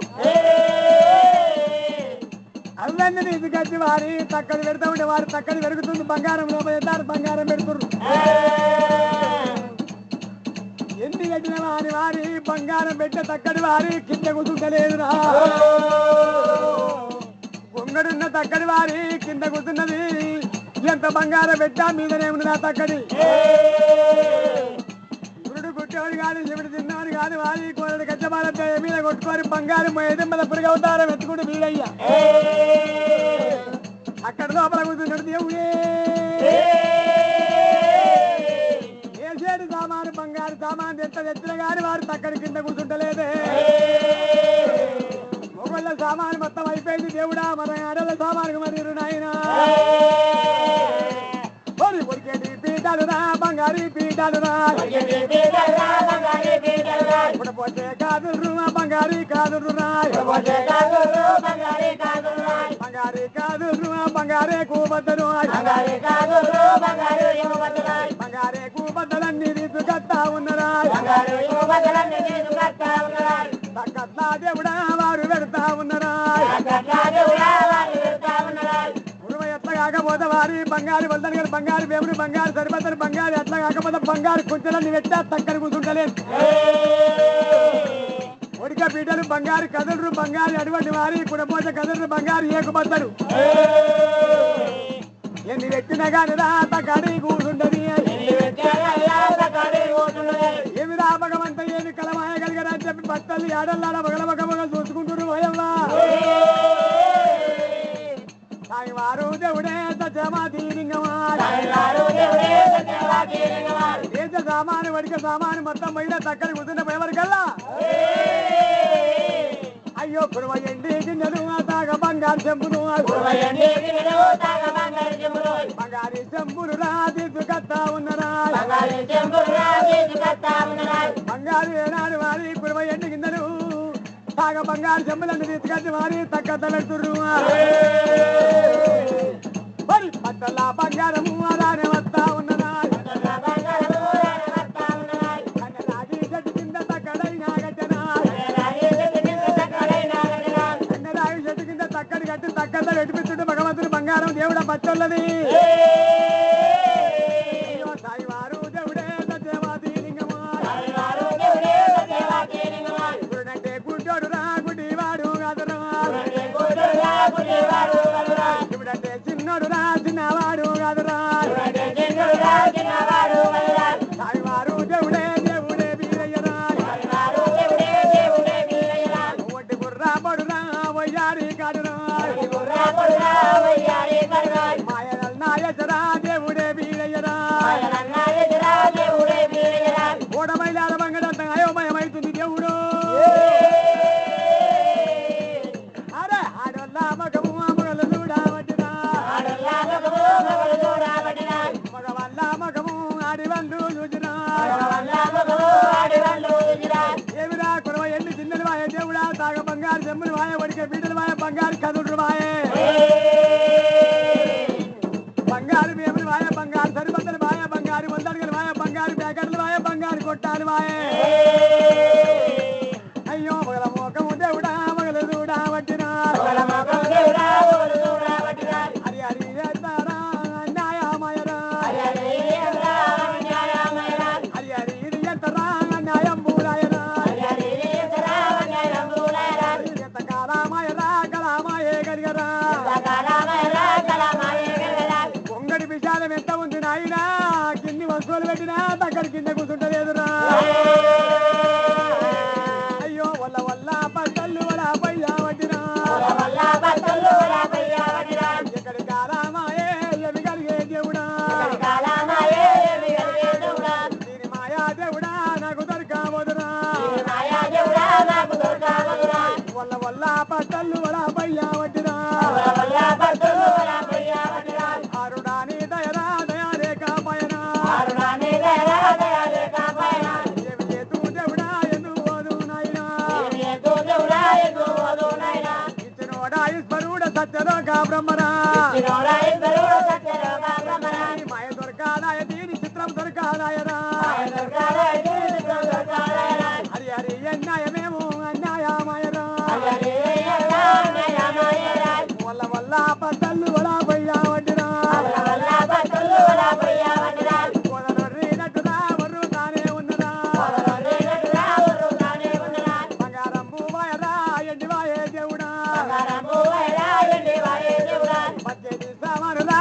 అల్లన్నీ తీసుకొచ్చి వారి తక్కడి పెడతా ఉంటే వారు తక్కడి పెరుగుతుంది బంగారం లోపల బంగారం పెడుతున్నారు ఎన్ని కట్టిన వారి వారి బంగారం పెట్టే తక్కడి వారి కింద కూర్చుంటలేదురా గొంగడున్న తక్కడి వారి కింద కూర్చున్నది ఎంత బంగారం పెట్టా మీదనే ఉంది నా తక్కడి గురుడు గుట్టేవాడు కాదు శివుడు తిన్నవాడు కాదు వారి కోరడు కచ్చబాలతో మీద కొట్టుకొని బంగారం ఎదమ్మల పురుగు అవతారం ఎత్తుకుంటూ వీడయ్యా అక్కడ లోపల కూర్చున్నాడు దేవుడే ఏసేడు సామాను బంగారు సామాను ఎంత ఎత్తున గాని వారు తక్కడి కింద కూర్చుంటలేదే మొగళ్ళ సామాను మొత్తం అయిపోయింది దేవుడా మన ఆడల సామాను మరి నాయనా పొడికేటి పీటలురా బంగారీ పీటలురా పోతే కాదురు బంగారీ కాదురు బంగారీ కాదురు బంగారే కూబద్దరు బంగారే కూబద్దలన్నీ తీసుకత్తా ఉన్నరా తక్కట్లా దేవుడా వారు పెడతా ఉన్నరా ఎట్లా కాకపోతే వారి బంగారు వల్దని గారు బంగారు వేముడు బంగారు సరిపద్దరు బంగారు ఎట్లా కాకపోతే బంగారు కుంచెలన్నీ పెట్టా తక్కని కూర్చుంటలేదు ఒడిక పీటలు బంగారు కదలరు బంగారు అటువంటి వారి కుడపోతే కదలరు బంగారు ఏకుబద్దరు ఎన్ని పెట్టినా కానీ తక్కడి కూర్చుంటది ఏమి రాబగమంతా ఏమి కలమాయ కలిగరా అని చెప్పి బట్టలు ఆడల్లాడ మగల చూసుకుంటున్నారు భయమ్మా వారు దేవుడే దేశ సామాను వడిక సామాను మొత్తం పోయిన తక్కని కూర్చున్న పోయేవరకల్లా అయ్యో కురువయండి గిన్నెలు తాగ బంగారు చెంపులు బంగారు చెంపులు రా తీసుకత్తా ఉన్నరా బంగారు ఏనాడు వారి కురువయండి గిన్నెలు తాగ బంగారు చెంపులను తీసుకొచ్చి వారి తక్కతలెడుతుర్రు మరి పట్టల బంగారము అలానే వస్తా ఉన్నదా రాగి చెట్టు కింద తక్కడైనా గట్టనా రాగి చెట్టు కింద తక్కడి కట్టి తక్కతో ఎడిపిస్తుంటే భగవంతుడు బంగారం దేవుడ పచ్చోళ్ళది సాయివారు దేవుడే సత్యవాది లింగమా గురుడంటే గుడ్డోడు రా గుడివాడు కాదురా గురుడంటే చిన్నోడు రా చిన్నవాడు కాదురా సాయివారు దేవుడే దేవుడే వీరయ్యరా ఒడ్డి బుర్రా పడురా వయ్యారి కాడురా మాయనల్ నాయచరా దేవుడే వీరయ్యరా ఓడమైలాల బంగడంత అయోమయమైతుంది దేవుడు అరే ఆడోళ్ళ మగము మగలు చూడవటిరా మగవల్ల మగము ఆడివండు చూసిరా ఏమిరా కురవ ఎన్ని చిన్నలు వాయ దేవుడా తాగ బంగారు చెమ్ములు వాయ వడికే బీటలు వాయ బంగారు కదుడు వాయే బంగారు వేములు వాయ బంగారు సరిబద్దలు వాయ బంగారు వందడుగలు వాయ బంగారు ప్యాకెట్లు వాయ బంగారు కొట్టాలు వాయే అయ్యో మగల మోకము దేవుడా మగలు చూడా వట్టినా హరి హరి చేస్తారా న్యాయమయరా హరి హరి ఇది ఎంతరా న్యాయం పూరాయరా ఎంత కాలామయరా కలామాయే గడిగరా పొంగడి విశాలం ఎంత ఉంది నాయనా కింది వస్తువులు పెట్టినా దగ్గర కింద కూర్చుంటలేదురా అయ్యో వల్ల వల్ల పట్టలు వల పయ్యా వడ్డినా ఎక్కడి కాలామాయే ఎవి కలిగే దేవుడా దీని మాయా దేవుడా నాకు దొరకవదురా వల్ల వల్ల పట్టలు వల పయ్యా వడ్డినా ఆరుడాని దయరా దయారేఖ పయన ఏమి చేతు దేవుడా ఎందుకు పోదు నాయనా ఇచ్చినోడా ఈశ్వరుడ సత్యలోక బ్రహ్మరా మాయ దొరకాదాయ దీని చిత్రం దొరకాదాయరా హరి హరి అన్యాయమేమో అన్యాయమాయరా వల్ల వల్ల పద్దళ్ళు వలా పోయ్యా వడ్డిరా కొదరొర్రినట్టురా వర్రు తానే ఉన్నదా బంగారం పూవాయరా ఎండివాయే దేవుడా పచ్చేది సామానులా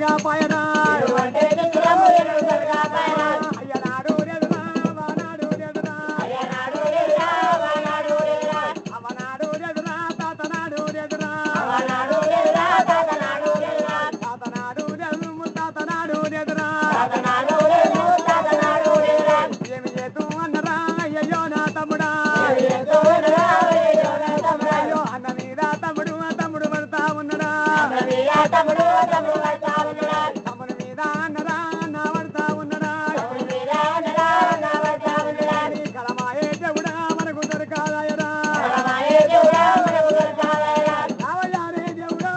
సరిగా పాయనా అయ్యనాడు లేదురా వానాడు లేదురా అవనాడు లేదురా తాతనాడు లేదురా తాతనాడు లేదు ముత్తాతనాడు లేదురా ఏమి చేతు అన్నరా అయ్యో నా తమ్ముడా అయ్యో అన్న మీద తమ్ముడు తమ్ముడు పడతా ఉన్నడా తమ్ముడు మీద అన్నరా అన్న పడతా ఉన్నడా కలమాయే దేవుడా మనకు దొరకాలయరా రావయారే దేవుడా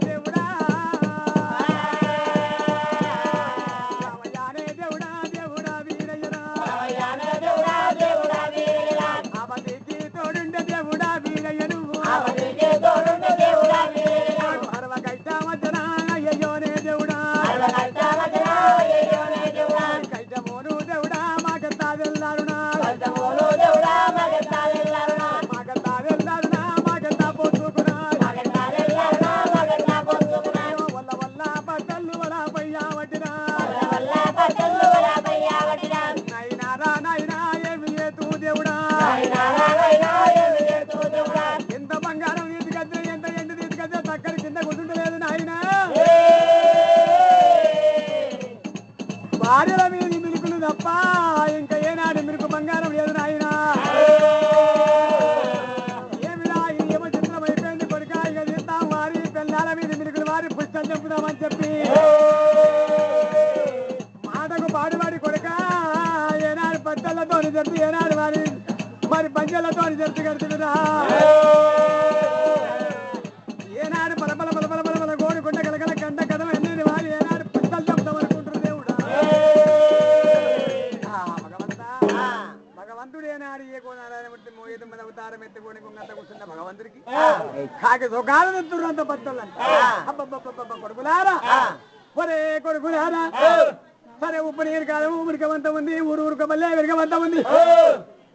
దేవుడా రావయారే దేవుడా దేవుడా వీరయ్యరా అవధికి తోడుండే దేవుడా వీరయ్యను అరవ కైట మధ్యన అయ్యోనే దేవుడా కైటమోను దేవుడా మాకెత్తా వెళ్ళారునా మాకెత్తా వెళ్ళారునా మాకెత్తా పోసుకున్నా వల్ల వల్ల పట్టలు వలా పయ్యా వడ్డినా నైనారా నైనా ఏమి ఏతు దేవుడా ఎంత బంగారం తీసుకొద్దు ఎంత ఎండు తీసుకొద్దు చక్కర కింద కూర్చుంటలేదు నాయన భార్యల మీద మిలుకులు తప్ప ఇంకా ఏనాడు మిరుకు బంగారం లేదు నాయన ఏమిరా ఏమో చిత్రం అయిపోయింది కొడుక ఇక తింటాం వారి పిల్లల మీద మిలుకులు వారి పుస్తకం చెప్పుదామని చెప్పి మాటకు పాడువాడి కొడుక ఏనాడు పట్టలతో జరుపు ఏనాడు వారి మరి పంచలతో జరుపు కడుతుందిరా ఏనాడు పలపల పలపల పలపల గోడుకుంట కలకల కంట కథం ఎన్ని వారి ఏనాడు పుస్తకాలు చెప్తాం అనుకుంటారు దేవుడా భగవంతుడు ఏనాడు ఏ కోనారాయణమూర్తి మోయేది మన అవతారం ఎత్తుకొని కొంగంత కూర్చున్న భగవంతుడికి కాకి సుఖాలు ఎత్తురు అంత పట్టలంట అబ్బబ్బబ్బబ్బ కొడుకులారా ఒరే కొడుకులారా సరే ఉప్పు నీరు కాదు ఉరికమంత ఉంది ఊరుక మళ్ళీ విరగమంత ఉంది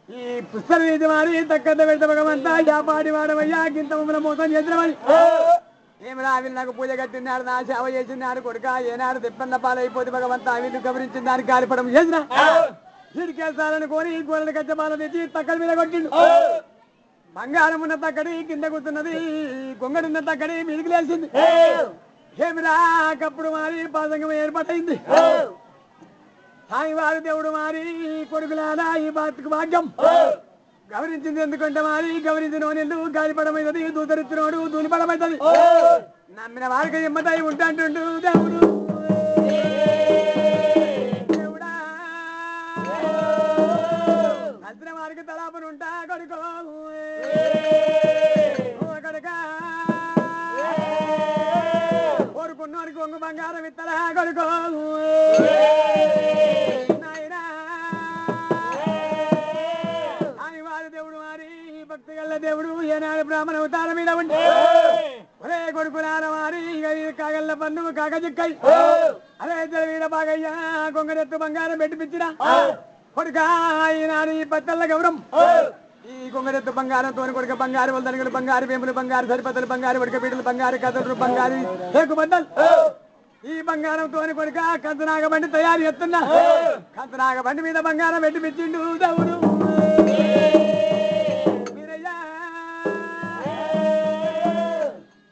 ఈ పుస్తక నీతి వారి తగ్గంత పెడత భగవంతా యాపాడి వాడవయ్యా గింత మమ్మల్ని మోసం చేసినవాడి ఏమి రావిని నాకు పూజ కట్టినాడు నా సేవ చేసినాడు కొడుక ఏనాడు తిప్పన్న పాలైపోతే భగవంతా అవిని గమనించిన దానికి కాలిపడం చేసిన ఇడికేస్తారని కోరి గోరని కచ్చ పాల తెచ్చి తక్కడి మీద కొట్టిండు బంగారం ఉన్న తక్కడి కింద కూర్చున్నది గొంగడున్న తక్కడి మీదికి లేచింది ఏమిరా కప్పుడు మారి పాసంగం ఏర్పాటైంది స్వామివారి దేవుడు మారి కొడుకులారా ఈ బాతుకు భాగ్యం గమనించింది ఎందుకంటే మారి గమనించిన నీళ్ళు గాలిపడమైనది దూతరిచ్చినోడు దూలిపడమైనది నమ్మిన వారికి ఎమ్మతాయి ఉంటాంటుండు దేవుడు దేవుడా నచ్చిన వారికి తలాపను ఉంటా కొడుకో కొడుకా కోరుకున్నవారికి ఒంగు బంగారం ఇత్తరా కొడుకో దేవుడు వారి భక్తి గల్ల దేవుడు ఏనాడు బ్రాహ్మణ అవతారం మీద ఉంటే ఒరే కొడుకునార వారి కాగల్ల పన్ను కాక చిక్కై అదే వీర బాగయ్య కొంగరెత్తు బంగారం పెట్టిపించిన కొడుకా ఈనాడు ఈ పత్తల్ల గౌరం ఈ కొంగరెత్తు బంగారంతో కొడుక బంగారు వదనగలు బంగారు వేములు బంగారు సరిపతలు బంగారు ఉడకబీటలు బంగారు కథలు బంగారు ఏకుబద్దలు ఈ బంగారంతో కొడుక కంచనాగ బండి తయారు చేస్తున్నా కంచనాగ బండి మీద బంగారం పెట్టిపించిండు దేవుడు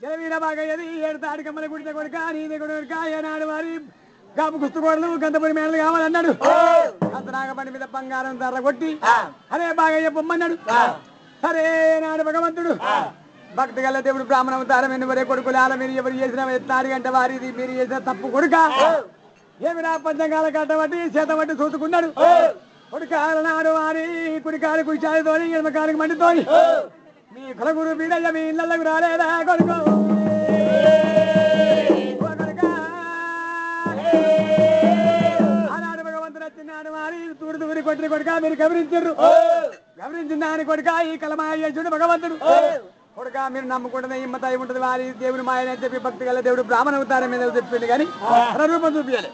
జలవీర బాగయ్యది ఏడు తాడి కమ్మల గుడిత కొడుక నీది కొడుక ఏనాడు వారి కాపు కుస్తుకోడలు గంతపురి మేడలు కావాలన్నాడు కంచనాగ బండి మీద బంగారం ధర కొట్టి అరే బాగయ్య పొమ్మన్నాడు సరే నాడు భగవంతుడు భక్తి గల దేవుడు బ్రాహ్మణ అవతారం ఎన్ని కొడుకులాల మీరు ఎవరు చేసిన ఎత్తారు గంట వారిది మీరు చేసిన తప్పు కొడుక ఏమిరా పంచంగాల కట్టబట్టి చేత బట్టి చూసుకున్నాడు కొడుకాల నాడు వారి కుడికాలి కుడిచాలితోని ఎడమకాలికి మండితోని మీ కులగురు వీడయ్య మీ ఇళ్ళకు రాలేదా కొడుకు ఆనాడు భగవంతుడు వచ్చినాడు వారి తూడు తూరి కొట్టిన కొడుక మీరు గమనించరు గమనించిందాని కొడుక ఈ కలమాయుడు భగవంతుడు కొడుక మీరు నమ్ముకుంటున్న హిమ్మతాయి ఉంటుంది వారి దేవుడు మాయని చెప్పి భక్తి గల దేవుడు బ్రాహ్మణ అవతారం మీద చెప్పింది కానీ తన రూపం చూపించాలి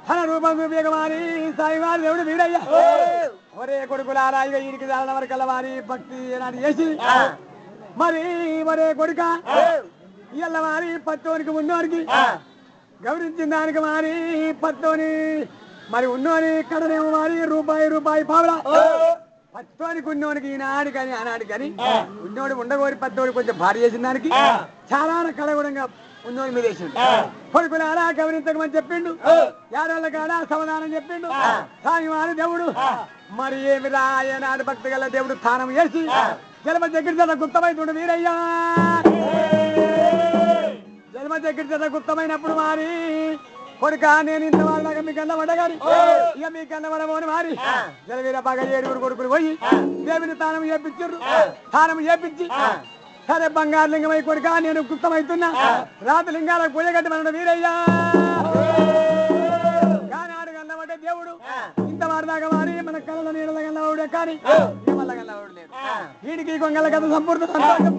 తన రూపం చూపించక వారి సాయివారి దేవుడు వీడయ్యా ఒరే కొడుకులారా ఇక ఈడికి చాలన వరకల్లా వారి భక్తి ఏనాడు చేసి మరి మరే కొడుక ఇళ్ళ మారి పత్తోనికి ఉన్నోనికి గౌరవించిన దానికి మారి పత్తోని మరి ఉన్నోని కడనేమో మారి రూపాయి పావులా పత్తోనికి ఉన్నోనికి ఈనాడు కానీ ఆనాడు కానీ ఉన్నోడు ఉండగోరి పత్తోడు కొంచెం భారీ చేసిన దానికి చాలా కడగూడంగా ఉన్నోని మీద వేసిండు కొడుకులారా గౌరవించకమని చెప్పిండు యాడోళ్ళ కాడ సమాధానం చెప్పిండు సాయివాడు దేవుడు మరి ఏమి రాయనాడు భక్తి గల దేవుడు స్థానం వేసి జన్మ దగ్గర గుప్తమైతుండు వీరయ్యా జన్మ దగ్గర గుప్తమైనప్పుడు మారి కొడుక నేను ఇంత వాళ్ళగా మీ కన్న పడగాని ఇక మీ కన్న పడమని మారి జలవీర బాగా 7 కొడుకులు పోయి దేవుని స్థానం చేపించారు స్థానం చేపించి సరే బంగారు లింగమై కొడుక నేను గుప్తమైతున్నా రాత్రి లింగాలకు పూజగట్టి మన వీరయ్యా కానాడు కన్నబడ్డ దేవుడు ఇంత వారిదాకా మారి మన కళ్ళ నీళ్ళ కన్నవాడే కానీ మళ్ళా కన్నవాడు లేదు వీడికి కొంగల కథ సంపూర్ణ సంతోషం